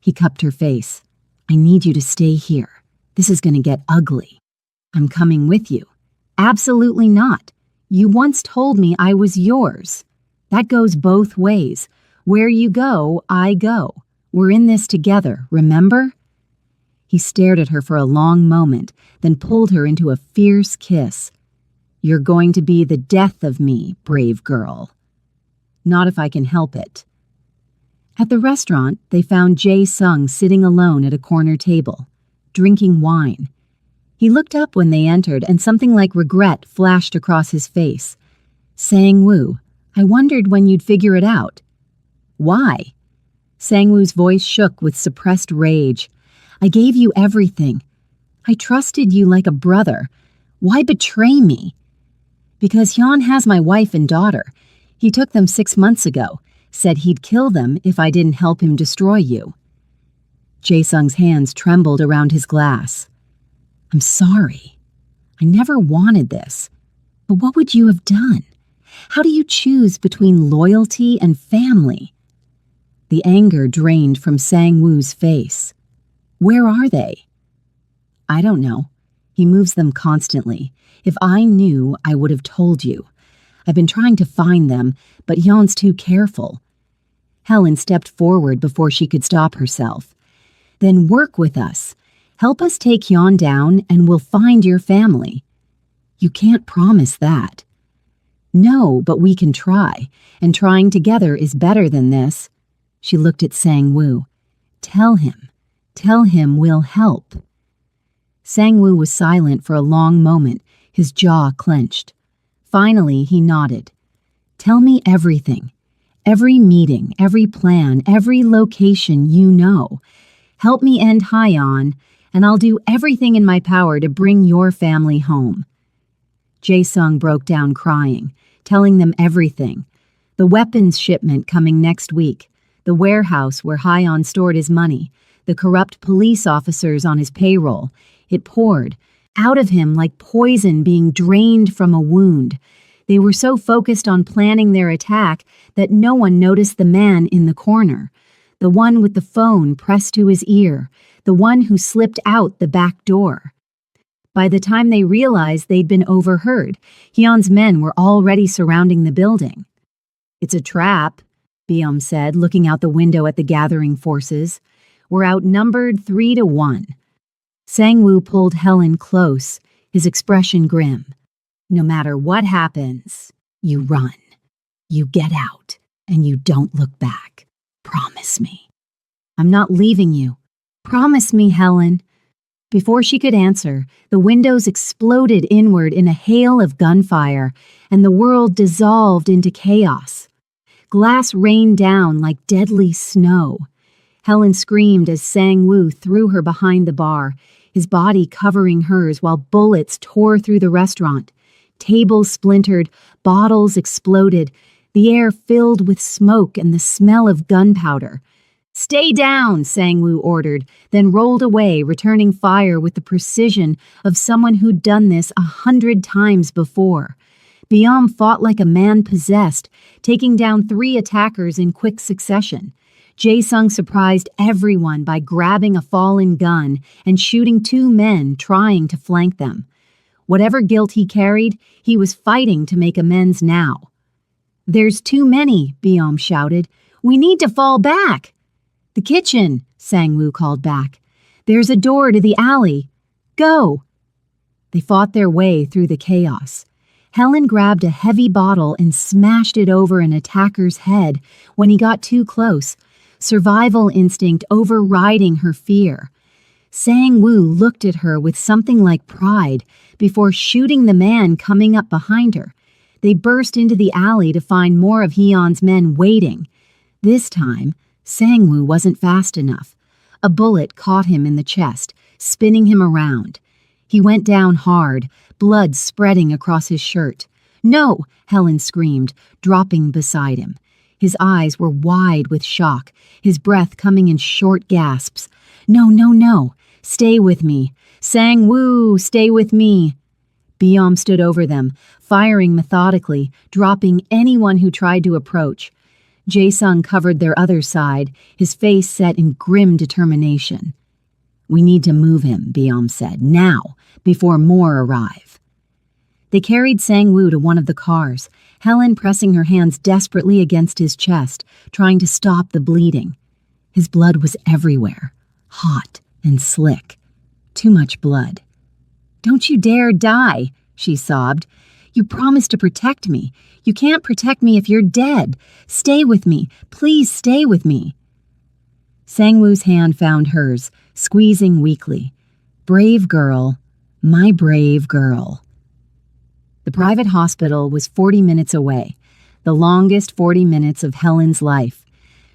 He cupped her face. "I need you to stay here. This is going to get ugly." "I'm coming with you." "Absolutely not. You once told me I was yours. That goes both ways. Where you go, I go. We're in this together, remember?" He stared at her for a long moment, then pulled her into a fierce kiss. "You're going to be the death of me, brave girl." "Not if I can help it." At the restaurant, they found Jae-sung sitting alone at a corner table, drinking wine. He looked up when they entered, and something like regret flashed across his face. "Sang-woo, I wondered when you'd figure it out." "Why?" Sang-woo's voice shook with suppressed rage. "I gave you everything. I trusted you like a brother. Why betray me?" "Because Hyun has my wife and daughter. He took them 6 months ago, said he'd kill them if I didn't help him destroy you." Jae-sung's hands trembled around his glass. "I'm sorry. I never wanted this. But what would you have done? How do you choose between loyalty and family?" The anger drained from Sang-woo's face. "Where are they?" "I don't know. He moves them constantly. If I knew, I would have told you. I've been trying to find them, but Hyun's too careful." Helen stepped forward before she could stop herself. "Then work with us. Help us take Hyun down, and we'll find your family." "You can't promise that." "No, but we can try, and trying together is better than this." She looked at Sang-woo. Tell him we'll help." Sang-woo was silent for a long moment, his jaw clenched. Finally, he nodded. "Tell me everything. Every meeting, every plan, every location you know. Help me end Hyeon, and I'll do everything in my power to bring your family home." Jae-sung broke down crying, telling them everything. The weapons shipment coming next week, the warehouse where Hyeon stored his money, the corrupt police officers on his payroll. It poured out of him like poison being drained from a wound. They were so focused on planning their attack that no one noticed the man in the corner, the one with the phone pressed to his ear, the one who slipped out the back door. By the time they realized they'd been overheard, Hyun's men were already surrounding the building. "It's a trap," Byum said, looking out the window at the gathering forces. "We're outnumbered 3-1. Sang-woo pulled Helen close, his expression grim. "No matter what happens, you run. You get out, and you don't look back. Promise me." "I'm not leaving you. Promise me, Helen." Before she could answer, the windows exploded inward in a hail of gunfire, and the world dissolved into chaos. Glass rained down like deadly snow. Helen screamed as Sang-woo threw her behind the bar, his body covering hers while bullets tore through the restaurant. Tables splintered, bottles exploded, the air filled with smoke and the smell of gunpowder. "Stay down," Sang-woo ordered, then rolled away, returning fire with the precision of someone who'd done this 100 times before. Byam fought like a man possessed, taking down 3 attackers in quick succession. Jae-sung surprised everyone by grabbing a fallen gun and shooting 2 men trying to flank them. Whatever guilt he carried, he was fighting to make amends now. "There's too many," Byam shouted. "We need to fall back." "The kitchen," Sang-woo called back. "There's a door to the alley. Go." They fought their way through the chaos. Helen grabbed a heavy bottle and smashed it over an attacker's head when he got too close, survival instinct overriding her fear. Sang-woo looked at her with something like pride before shooting the man coming up behind her. They burst into the alley to find more of Hyun's men waiting. This time, Sang-woo wasn't fast enough. A bullet caught him in the chest, spinning him around. He went down hard, blood spreading across his shirt. "No!" Helen screamed, dropping beside him. His eyes were wide with shock, his breath coming in short gasps. "No, no, no! Stay with me! Sang-woo, stay with me!" Byam stood over them, firing methodically, dropping anyone who tried to approach. Jae-sung covered their other side, his face set in grim determination. "We need to move him," Byam said, "now, before more arrive." They carried Sang-woo to one of the cars, Helen pressing her hands desperately against his chest, trying to stop the bleeding. His blood was everywhere, hot and slick. Too much blood. "Don't you dare die," she sobbed. "You promised to protect me. You can't protect me if you're dead. Stay with me. Please stay with me." Sang-woo's hand found hers, squeezing weakly. "Brave girl, my brave girl." The private hospital was 40 minutes away, the longest 40 minutes of Helen's life.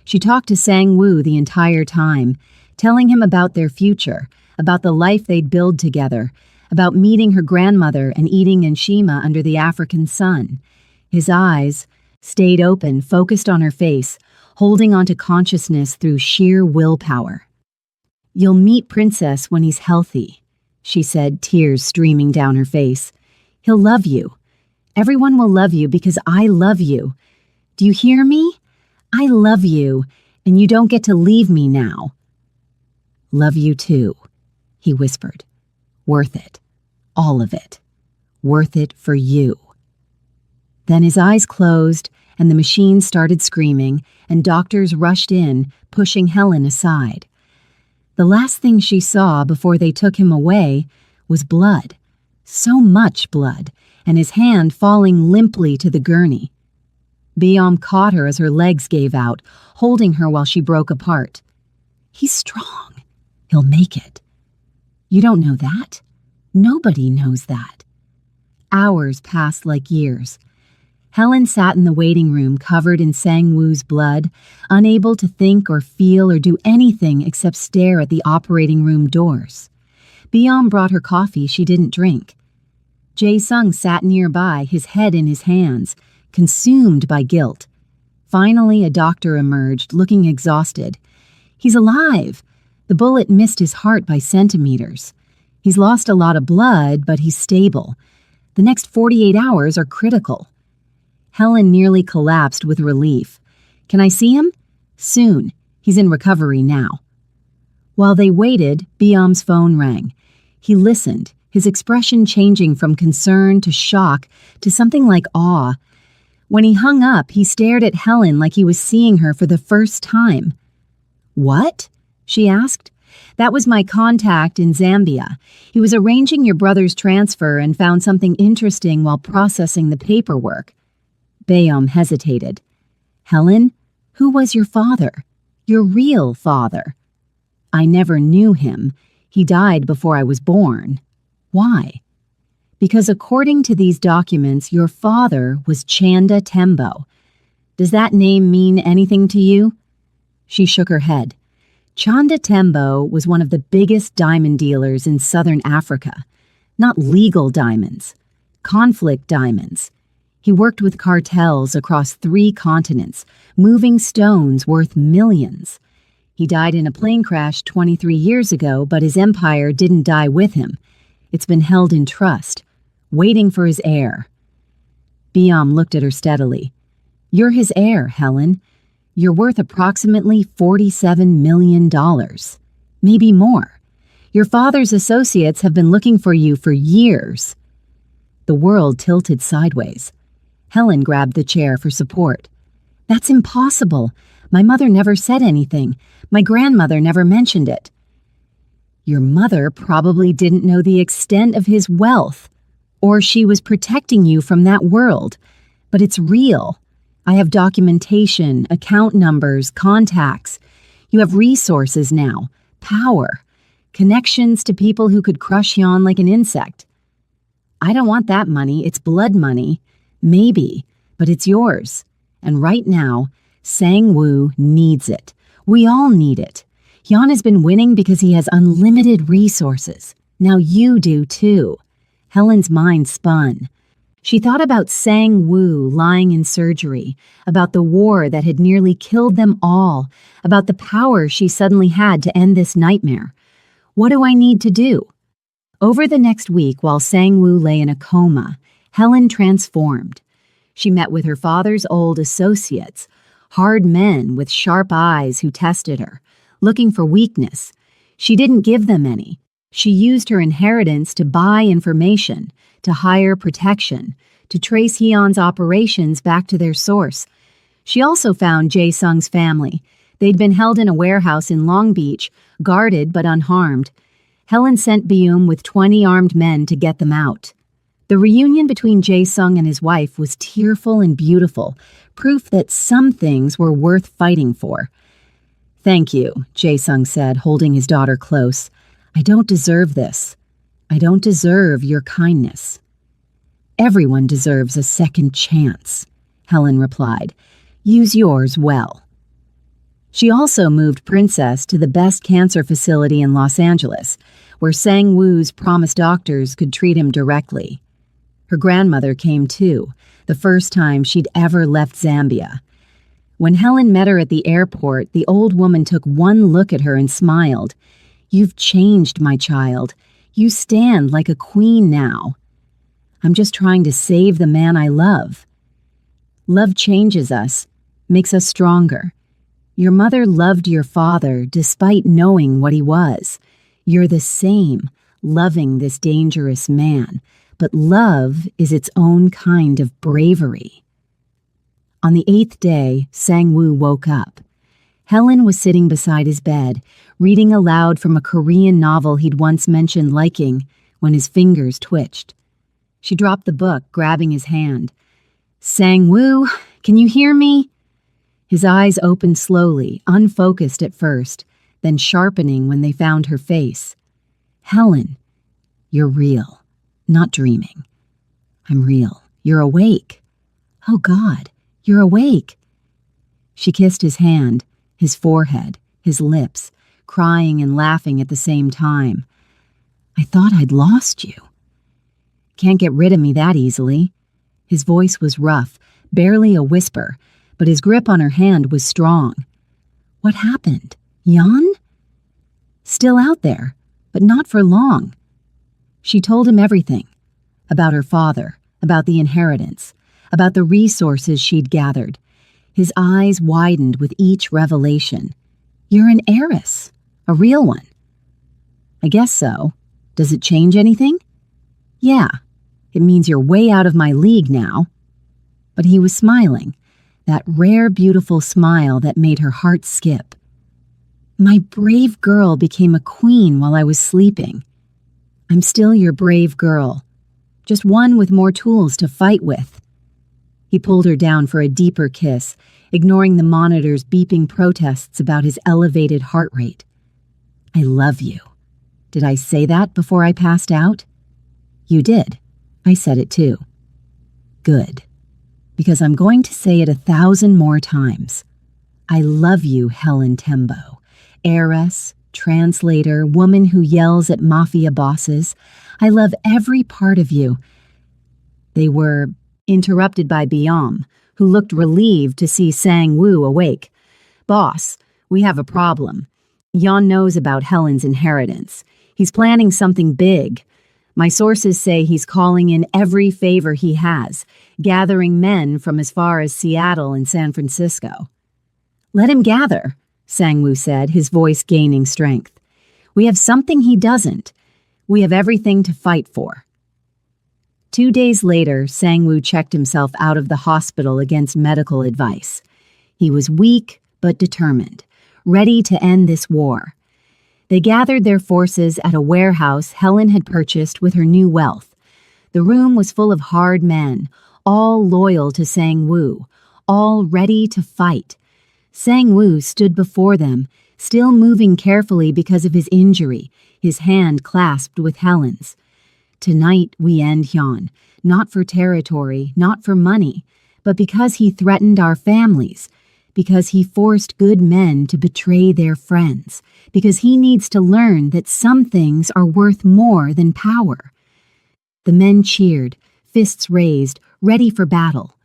She talked to Sang-woo the entire time, telling him about their future, about the life they'd build together, about meeting her grandmother and eating enshima under the African sun. His eyes stayed open, focused on her face, holding onto consciousness through sheer willpower. "You'll meet Princess when he's healthy," she said, tears streaming down her face. "He'll love you. Everyone will love you because I love you. Do you hear me? I love you, and you don't get to leave me now." "Love you too," he whispered. "Worth it. All of it. Worth it for you." Then his eyes closed, and the machine started screaming, and doctors rushed in, pushing Helen aside. The last thing she saw before they took him away was blood. So much blood, and his hand falling limply to the gurney. Byam caught her as her legs gave out, holding her while she broke apart. "He's strong. He'll make it." "You don't know that. Nobody knows that." Hours passed like years. Helen sat in the waiting room covered in Sang-woo's blood, unable to think or feel or do anything except stare at the operating room doors. Byam brought her coffee she didn't drink. Jae-sung sat nearby, his head in his hands, consumed by guilt. Finally, a doctor emerged, looking exhausted. "He's alive. The bullet missed his heart by centimeters. He's lost a lot of blood, but he's stable. The next 48 hours are critical." Helen nearly collapsed with relief. "Can I see him?" "Soon. He's in recovery now." While they waited, Byam's phone rang. He listened, his expression changing from concern to shock to something like awe. When he hung up, he stared at Helen like he was seeing her for the first time. "What?" she asked. "That was my contact in Zambia. He was arranging your brother's transfer and found something interesting while processing the paperwork." Byam hesitated. "Helen, who was your father? Your real father?" "I never knew him. He died before I was born." "Why?" "Because according to these documents, your father was Chanda Tembo. Does that name mean anything to you?" She shook her head. Chanda Tembo was one of the biggest diamond dealers in southern Africa. Not legal diamonds, conflict diamonds. He worked with cartels across 3 continents, moving stones worth millions. He died in a plane crash 23 years ago, but his empire didn't die with him. It's been held in trust, waiting for his heir. Biam looked at her steadily. You're his heir, Helen. You're worth approximately $47 million. Maybe more. Your father's associates have been looking for you for years. The world tilted sideways. Helen grabbed the chair for support. That's impossible. My mother never said anything. My grandmother never mentioned it. Your mother probably didn't know the extent of his wealth, or she was protecting you from that world. But it's real. I have documentation, account numbers, contacts. You have resources now, power, connections to people who could crush Jan like an insect. I don't want that money. It's blood money. Maybe, but it's yours. And right now, Sang-woo needs it. We all need it. Jan has been winning because he has unlimited resources. Now you do too. Helen's mind spun. She thought about Sang-woo lying in surgery, about the war that had nearly killed them all, about the power she suddenly had to end this nightmare. What do I need to do? Over the next week, while Sang-woo lay in a coma, Helen transformed. She met with her father's old associates, hard men with sharp eyes who tested her, looking for weakness. She didn't give them any. She used her inheritance to buy information, to hire protection, to trace Hyun's operations back to their source. She also found Jae-sung's family. They'd been held in a warehouse in Long Beach, guarded but unharmed. Helen sent Byum with 20 armed men to get them out. The reunion between Jae-sung and his wife was tearful and beautiful, proof that some things were worth fighting for. Thank you, Jae-sung said, holding his daughter close. I don't deserve this. I don't deserve your kindness. Everyone deserves a second chance, Helen replied. Use yours well. She also moved Princess to the best cancer facility in Los Angeles, where Sang-woo's promised doctors could treat him directly. Her grandmother came too, the first time she'd ever left Zambia. When Helen met her at the airport, the old woman took one look at her and smiled. You've changed, my child. You stand like a queen now. I'm just trying to save the man I love. Love changes us, makes us stronger. Your mother loved your father despite knowing what he was. You're the same, loving this dangerous man, but love is its own kind of bravery. On the 8th day, Sang-woo woke up. Helen was sitting beside his bed, reading aloud from a Korean novel he'd once mentioned liking, when his fingers twitched. She dropped the book, grabbing his hand. Sang-woo, can you hear me? His eyes opened slowly, unfocused at first, then sharpening when they found her face. Helen, you're real, not dreaming. I'm real. You're awake. Oh, God, you're awake. She kissed his hand, his forehead, his lips, crying and laughing at the same time. I thought I'd lost you. Can't get rid of me that easily. His voice was rough, barely a whisper, but his grip on her hand was strong. What happened? Jan? Still out there, but not for long. She told him everything. About her father, about the inheritance, about the resources she'd gathered. His eyes widened with each revelation. You're an heiress, a real one. I guess so. Does it change anything? Yeah, it means you're way out of my league now. But he was smiling, that rare, beautiful smile that made her heart skip. My brave girl became a queen while I was sleeping. I'm still your brave girl, just one with more tools to fight with. He pulled her down for a deeper kiss, ignoring the monitor's beeping protests about his elevated heart rate. I love you. Did I say that before I passed out? You did. I said it too. Good. Because I'm going to say it 1,000 more times. I love you, Helen Tembo. Heiress, translator, woman who yells at mafia bosses. I love every part of you. They were interrupted by Biam, who looked relieved to see Sang-woo awake. Boss, we have a problem. Yan knows about Helen's inheritance. He's planning something big. My sources say he's calling in every favor he has, gathering men from as far as Seattle and San Francisco. Let him gather, Sang-woo said, his voice gaining strength. We have something he doesn't. We have everything to fight for. 2 days later, Sang-woo checked himself out of the hospital against medical advice. He was weak but determined, ready to end this war. They gathered their forces at a warehouse Helen had purchased with her new wealth. The room was full of hard men, all loyal to Sang-woo, all ready to fight. Sang-woo stood before them, still moving carefully because of his injury, his hand clasped with Helen's. Tonight we end Hyun, not for territory, not for money, but because he threatened our families, because he forced good men to betray their friends, because he needs to learn that some things are worth more than power. The men cheered, fists raised, ready for battle.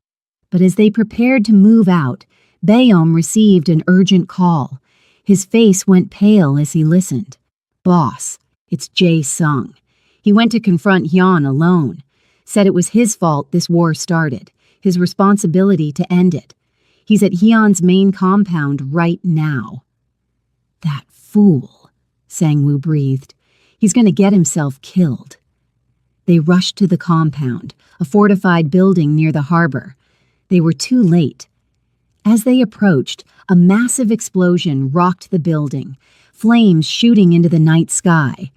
But as they prepared to move out, Baeom received an urgent call. His face went pale as he listened. Boss, it's Jae-sung. He went to confront Hyun alone, said it was his fault this war started, his responsibility to end it. He's at Hyun's main compound right now. That fool, Sang-woo breathed. He's going to get himself killed. They rushed to the compound, a fortified building near the harbor. They were too late. As they approached, a massive explosion rocked the building, flames shooting into the night sky.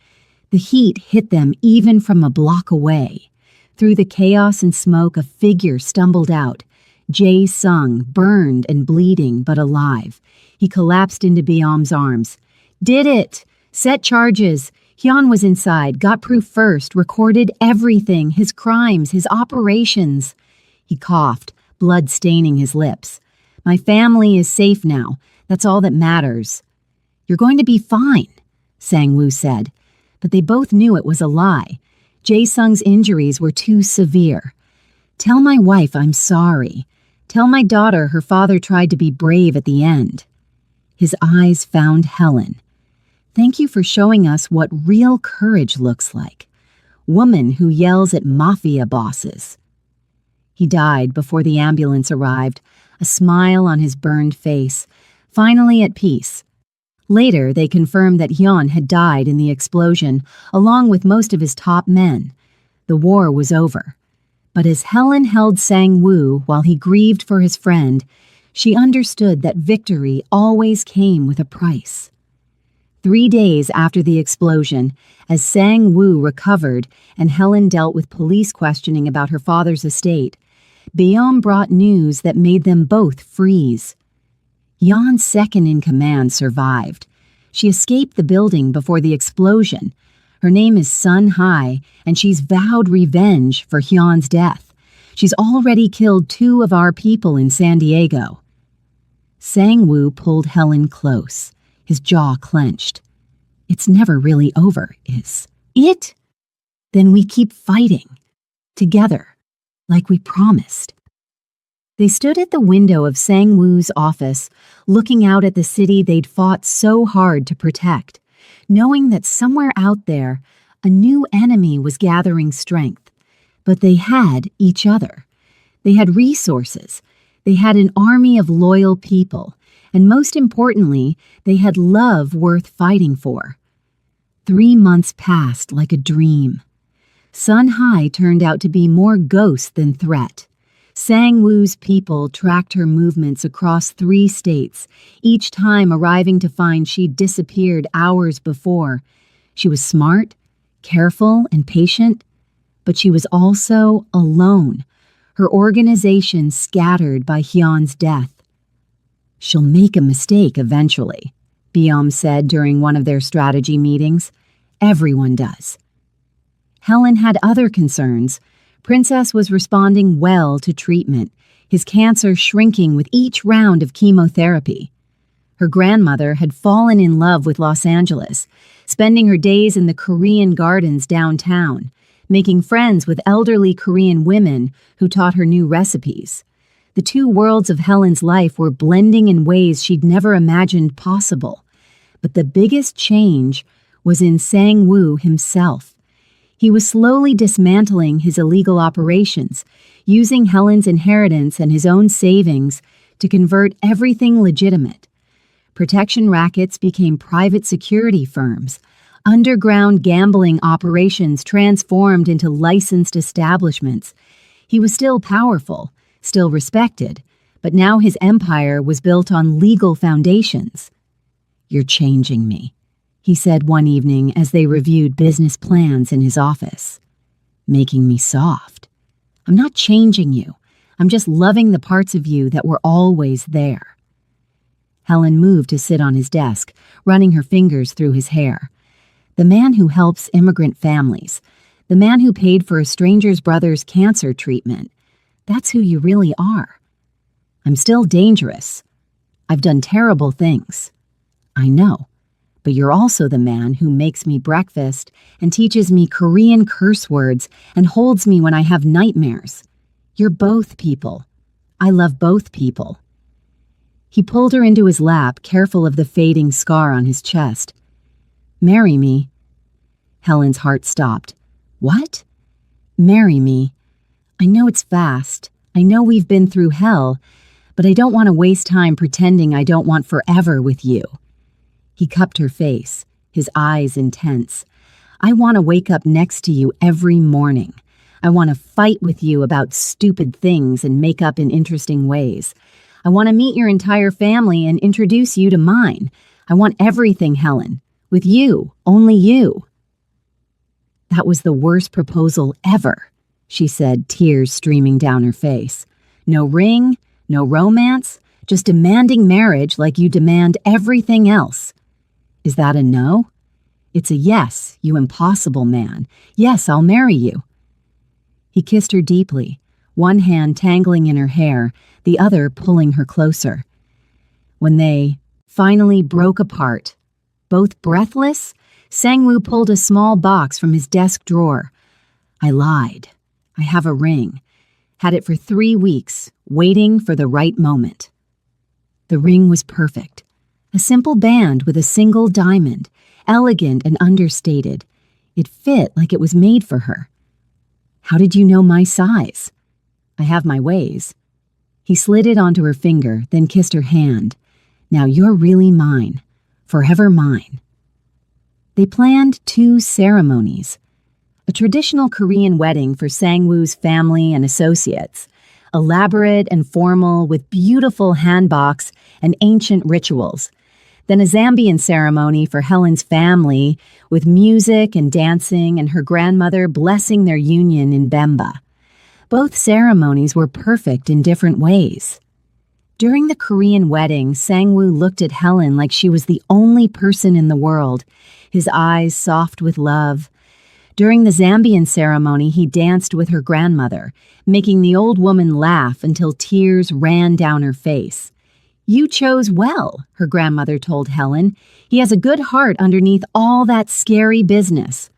The heat hit them even from a block away. Through the chaos and smoke, a figure stumbled out. Jae-sung, burned and bleeding, but alive. He collapsed into Baeom's arms. Did it! Set charges! Hyun was inside, got proof first, recorded everything, his crimes, his operations. He coughed, blood staining his lips. My family is safe now. That's all that matters. You're going to be fine, Sang-woo said. But they both knew it was a lie. Jae-sung's injuries were too severe. Tell my wife I'm sorry. Tell my daughter her father tried to be brave at the end. His eyes found Helen. Thank you for showing us what real courage looks like. Woman who yells at mafia bosses. He died before the ambulance arrived, a smile on his burned face, finally at peace. Later, they confirmed that Hyun had died in the explosion, along with most of his top men. The war was over. But as Helen held Sang-woo while he grieved for his friend, she understood that victory always came with a price. 3 days after the explosion, as Sang-woo recovered and Helen dealt with police questioning about her father's estate, Baeom brought news that made them both freeze. Yeon's second-in-command survived. She escaped the building before the explosion. Her name is Sun Hai, and she's vowed revenge for Hyun's death. She's already killed 2 of our people in San Diego. Sang-woo pulled Helen close, his jaw clenched. It's never really over, is it? Then we keep fighting. Together, like we promised. They stood at the window of Sang-woo's office, looking out at the city they'd fought so hard to protect, knowing that somewhere out there, a new enemy was gathering strength. But they had each other. They had resources. They had an army of loyal people. And most importantly, they had love worth fighting for. 3 months passed like a dream. Sun Hai turned out to be more ghost than threat. Sang-woo's people tracked her movements across 3 states, each time arriving to find she'd disappeared hours before. She was smart, careful, and patient, but she was also alone, her organization scattered by Hyun's death. She'll make a mistake eventually, Baeom said during one of their strategy meetings. Everyone does. Helen had other concerns. Princess was responding well to treatment, his cancer shrinking with each round of chemotherapy. Her grandmother had fallen in love with Los Angeles, spending her days in the Korean gardens downtown, making friends with elderly Korean women who taught her new recipes. The two worlds of Helen's life were blending in ways she'd never imagined possible. But the biggest change was in Sang-woo himself. He was slowly dismantling his illegal operations, using Helen's inheritance and his own savings to convert everything legitimate. Protection rackets became private security firms. Underground gambling operations transformed into licensed establishments. He was still powerful, still respected, but now his empire was built on legal foundations. "You're changing me," he said one evening as they reviewed business plans in his office. "Making me soft. I'm not changing you. I'm just loving the parts of you that were always there." Helen moved to sit on his desk, running her fingers through his hair. "The man who helps immigrant families, the man who paid for a stranger's brother's cancer treatment, that's who you really are. I'm still dangerous. I've done terrible things. I know. But you're also the man who makes me breakfast and teaches me Korean curse words and holds me when I have nightmares. You're both people. I love both people." He pulled her into his lap, careful of the fading scar on his chest. "Marry me." Helen's heart stopped. "What?" "Marry me. I know it's fast. I know we've been through hell, but I don't want to waste time pretending I don't want forever with you." He cupped her face, his eyes intense. "I want to wake up next to you every morning. I want to fight with you about stupid things and make up in interesting ways. I want to meet your entire family and introduce you to mine. I want everything, Helen. With you, only you." "That was the worst proposal ever," she said, tears streaming down her face. "No ring, no romance, just demanding marriage like you demand everything else. Is that a no?" "It's a yes, you impossible man. Yes, I'll marry you." He kissed her deeply, one hand tangling in her hair, the other pulling her closer. When they finally broke apart, both breathless, Sang-woo pulled a small box from his desk drawer. "I lied. I have a ring. Had it for 3 weeks, waiting for the right moment." The ring was perfect. A simple band with a single diamond, elegant and understated. It fit like it was made for her. "How did you know my size?" "I have my ways." He slid it onto her finger, then kissed her hand. "Now you're really mine. Forever mine." They planned 2 ceremonies. A traditional Korean wedding for Sang-woo's family and associates. Elaborate and formal with beautiful hanboks and ancient rituals. Then a Zambian ceremony for Helen's family with music and dancing and her grandmother blessing their union in Bemba. Both ceremonies were perfect in different ways. During the Korean wedding, Sang-woo looked at Helen like she was the only person in the world, his eyes soft with love. During the Zambian ceremony, he danced with her grandmother, making the old woman laugh until tears ran down her face. "You chose well," her grandmother told Helen. "He has a good heart underneath all that scary business."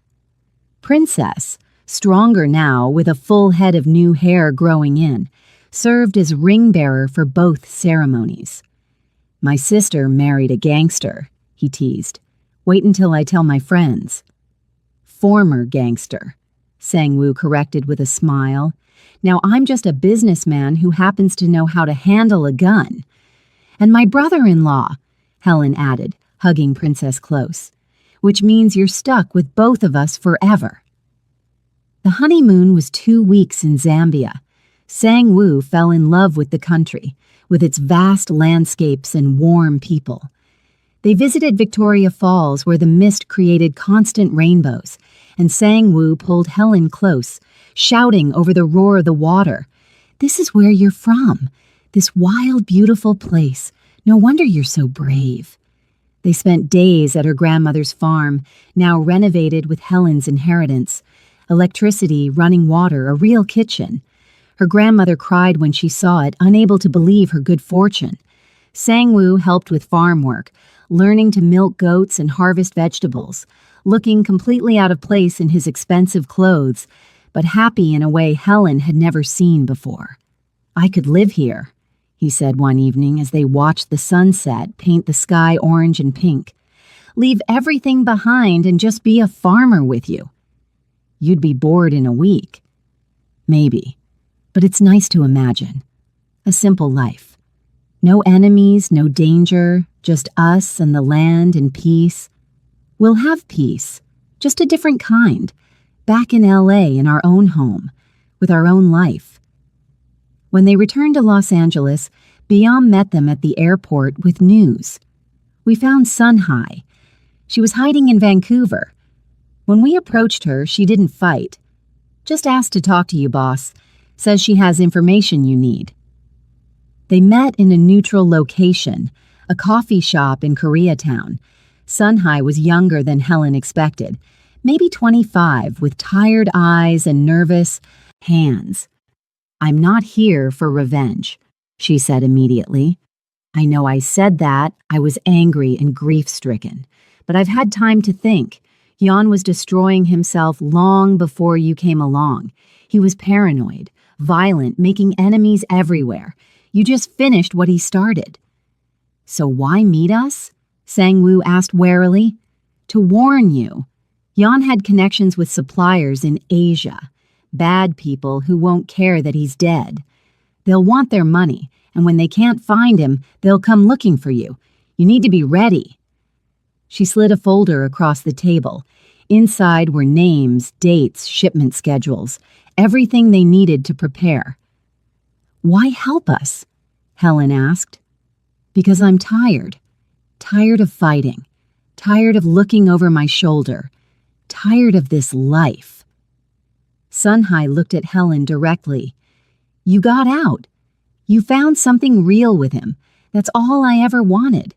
Princess, stronger now with a full head of new hair growing in, served as ring bearer for both ceremonies. "My sister married a gangster," he teased. "Wait until I tell my friends." "Former gangster," Sang-woo corrected with a smile. "Now I'm just a businessman who happens to know how to handle a gun." "And my brother-in-law," Helen added, hugging Princess close, "which means you're stuck with both of us forever." The honeymoon was 2 weeks in Zambia. Sang-woo fell in love with the country, with its vast landscapes and warm people. They visited Victoria Falls, where the mist created constant rainbows, and Sang-woo pulled Helen close, shouting over the roar of the water, "This is where you're from. This wild, beautiful place. No wonder you're so brave." They spent days at her grandmother's farm, now renovated with Helen's inheritance. Electricity, running water, a real kitchen. Her grandmother cried when she saw it, unable to believe her good fortune. Sang-woo helped with farm work, learning to milk goats and harvest vegetables, looking completely out of place in his expensive clothes, but happy in a way Helen had never seen before. "I could live here," he said one evening as they watched the sunset paint the sky orange and pink. "Leave everything behind and just be a farmer with you." "You'd be bored in a week." "Maybe, but it's nice to imagine. A simple life. No enemies, no danger, just us and the land and peace. We'll have peace, just a different kind, back in LA in our own home, with our own life." When they returned to Los Angeles, Byam met them at the airport with news. "We found Sun-hai. She was hiding in Vancouver. When we approached her, she didn't fight. Just asked to talk to you, boss. Says she has information you need." They met in a neutral location, a coffee shop in Koreatown. Sun-hai was younger than Helen expected, maybe 25, with tired eyes and nervous hands. "I'm not here for revenge," she said immediately. "I know I said that. I was angry and grief-stricken. But I've had time to think. Jan was destroying himself long before you came along. He was paranoid, violent, making enemies everywhere. You just finished what he started." "So why meet us?" Sang-woo asked warily. "To warn you. Jan had connections with suppliers in Asia. Bad people who won't care that he's dead. They'll want their money, and when they can't find him, they'll come looking for you. You need to be ready." She slid a folder across the table. Inside were names, dates, shipment schedules, everything they needed to prepare. "Why help us?" Helen asked. "Because I'm tired. Tired of fighting. Tired of looking over my shoulder. Tired of this life." Sun-hai looked at Helen directly. "You got out. You found something real with him. That's all I ever wanted.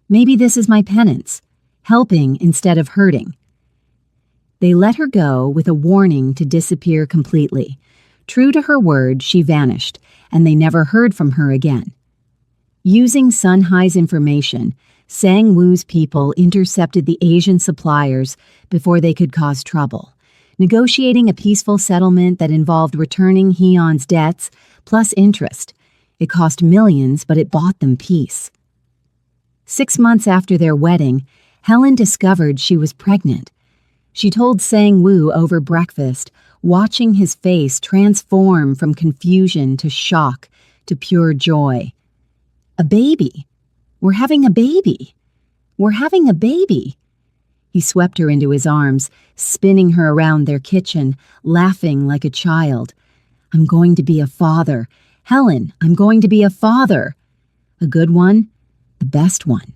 Maybe this is my penance. Helping instead of hurting." They let her go with a warning to disappear completely. True to her word, she vanished, and they never heard from her again. Using Sun-hai's information, Sang-woo's people intercepted the Asian suppliers before they could cause trouble, negotiating a peaceful settlement that involved returning Hyun's debts plus interest. It cost millions, but it bought them peace. 6 months after their wedding, Helen discovered she was pregnant. She told Sang-woo over breakfast, watching his face transform from confusion to shock to pure joy. "A baby. We're having a baby. We're having a baby." He swept her into his arms, spinning her around their kitchen, laughing like a child. "I'm going to be a father. Helen, I'm going to be a father. A good one, the best one."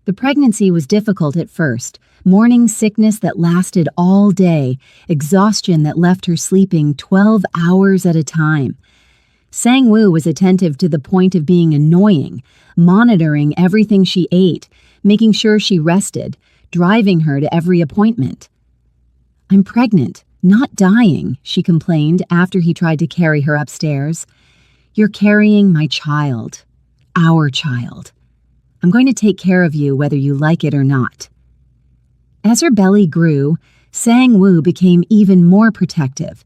The pregnancy was difficult at first, morning sickness that lasted all day, exhaustion that left her sleeping 12 hours at a time. Sang-woo was attentive to the point of being annoying, monitoring everything she ate, making sure she rested, driving her to every appointment. "I'm pregnant, not dying," she complained after he tried to carry her upstairs. "You're carrying my child, our child. I'm going to take care of you whether you like it or not." As her belly grew, Sang-woo became even more protective.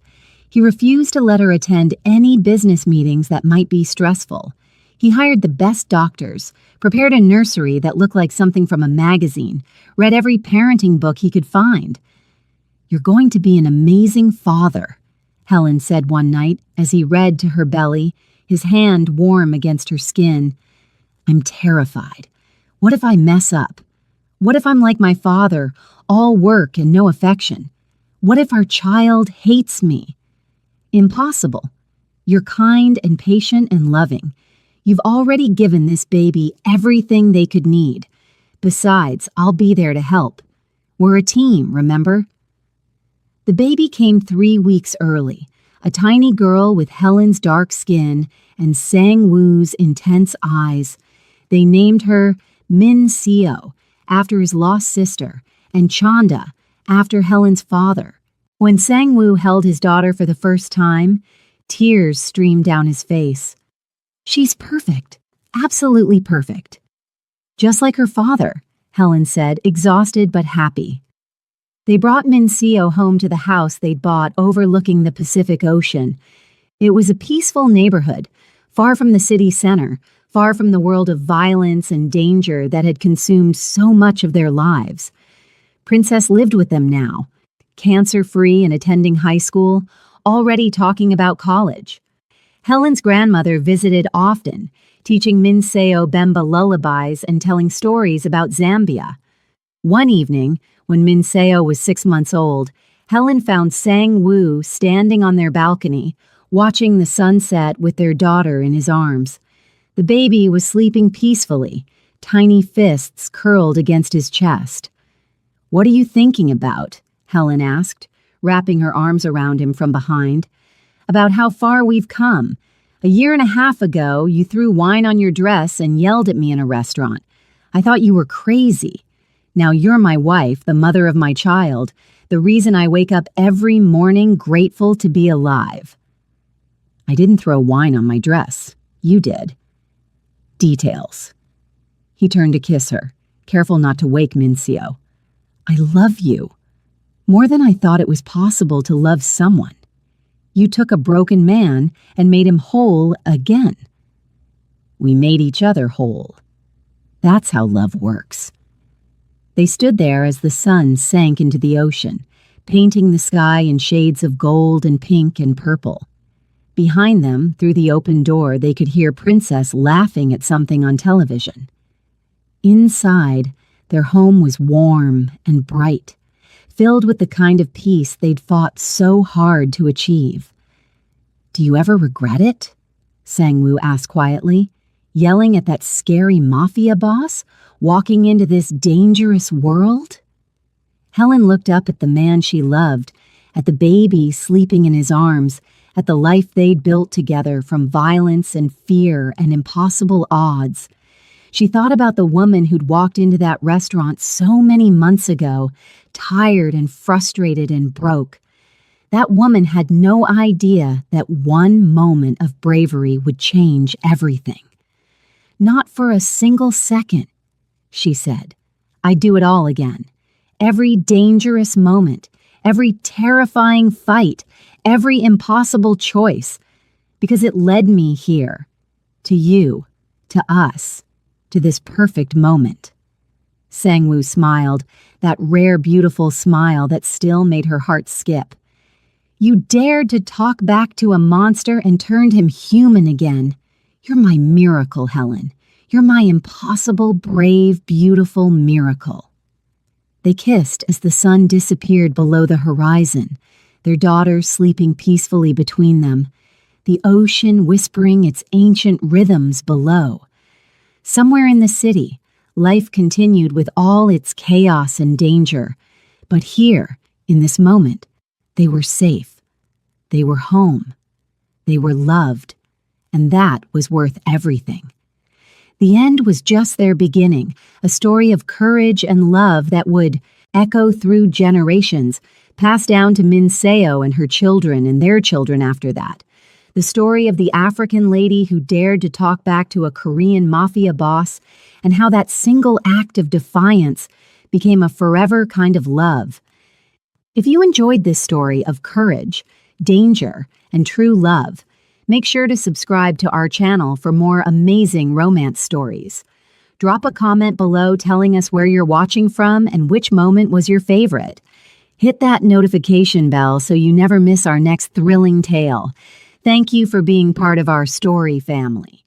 He refused to let her attend any business meetings that might be stressful. He hired the best doctors, prepared a nursery that looked like something from a magazine, read every parenting book he could find. "You're going to be an amazing father," Helen said one night as he read to her belly, his hand warm against her skin. "I'm terrified. What if I mess up? What if I'm like my father, all work and no affection? What if our child hates me?" "Impossible. You're kind and patient and loving. You've already given this baby everything they could need. Besides, I'll be there to help. We're a team, remember?" The baby came 3 weeks early, a tiny girl with Helen's dark skin and Sang-woo's intense eyes. They named her Min Seo, after his lost sister, and Chanda, after Helen's father. When Sang-woo held his daughter for the first time, tears streamed down his face. "She's perfect. Absolutely perfect. Just like her father, Helen said, exhausted but happy. They brought Mincio home to the house they'd bought overlooking the Pacific Ocean. It was a peaceful neighborhood, far from the city center, far from the world of violence and danger that had consumed so much of their lives. Princess lived with them now, cancer-free and attending high school, already talking about college. Helen's grandmother visited often, teaching Minseo Bemba lullabies and telling stories about Zambia. One evening, when Minseo was 6 months old, Helen found Sang Woo standing on their balcony, watching the sunset with their daughter in his arms. The baby was sleeping peacefully, tiny fists curled against his chest. "What are you thinking about?" Helen asked, wrapping her arms around him from behind. "About how far we've come. A year and a half ago, you threw wine on your dress and yelled at me in a restaurant. I thought you were crazy. Now you're my wife, the mother of my child, the reason I wake up every morning grateful to be alive." "I didn't throw wine on my dress. You did." "Details." He turned to kiss her, careful not to wake Mincio. "I love you. More than I thought it was possible to love someone. You took a broken man and made him whole again. We made each other whole. That's how love works." They stood there as the sun sank into the ocean, painting the sky in shades of gold and pink and purple. Behind them, through the open door, they could hear Princess laughing at something on television. Inside, their home was warm and bright, filled with the kind of peace they'd fought so hard to achieve. "Do you ever regret it?" Sang-woo asked quietly, yelling at that scary mafia boss, walking into this dangerous world? Helen looked up at the man she loved, at the baby sleeping in his arms, at the life they'd built together from violence and fear and impossible odds. She thought about the woman who'd walked into that restaurant so many months ago, tired and frustrated and broke. That woman had no idea that one moment of bravery would change everything. "Not for a single second," she said. "I'd do it all again. Every dangerous moment, every terrifying fight, every impossible choice, because it led me here, to you, to us, to this perfect moment." Sang-woo smiled, that rare, beautiful smile that still made her heart skip. "You dared to talk back to a monster and turned him human again. You're my miracle, Helen. You're my impossible, brave, beautiful miracle." They kissed as the sun disappeared below the horizon, their daughter sleeping peacefully between them, the ocean whispering its ancient rhythms below. Somewhere in the city, life continued with all its chaos and danger, but here, in this moment, they were safe. They were home. They were loved, and that was worth everything. The end was just their beginning, a story of courage and love that would echo through generations, passed down to Minseo and her children and their children after that. The story of the African lady who dared to talk back to a Korean mafia boss, and how that single act of defiance became a forever kind of love. If you enjoyed this story of courage, danger, and true love, make sure to subscribe to our channel for more amazing romance stories. Drop a comment below telling us where you're watching from and which moment was your favorite. Hit that notification bell so you never miss our next thrilling tale. Thank you for being part of our story family.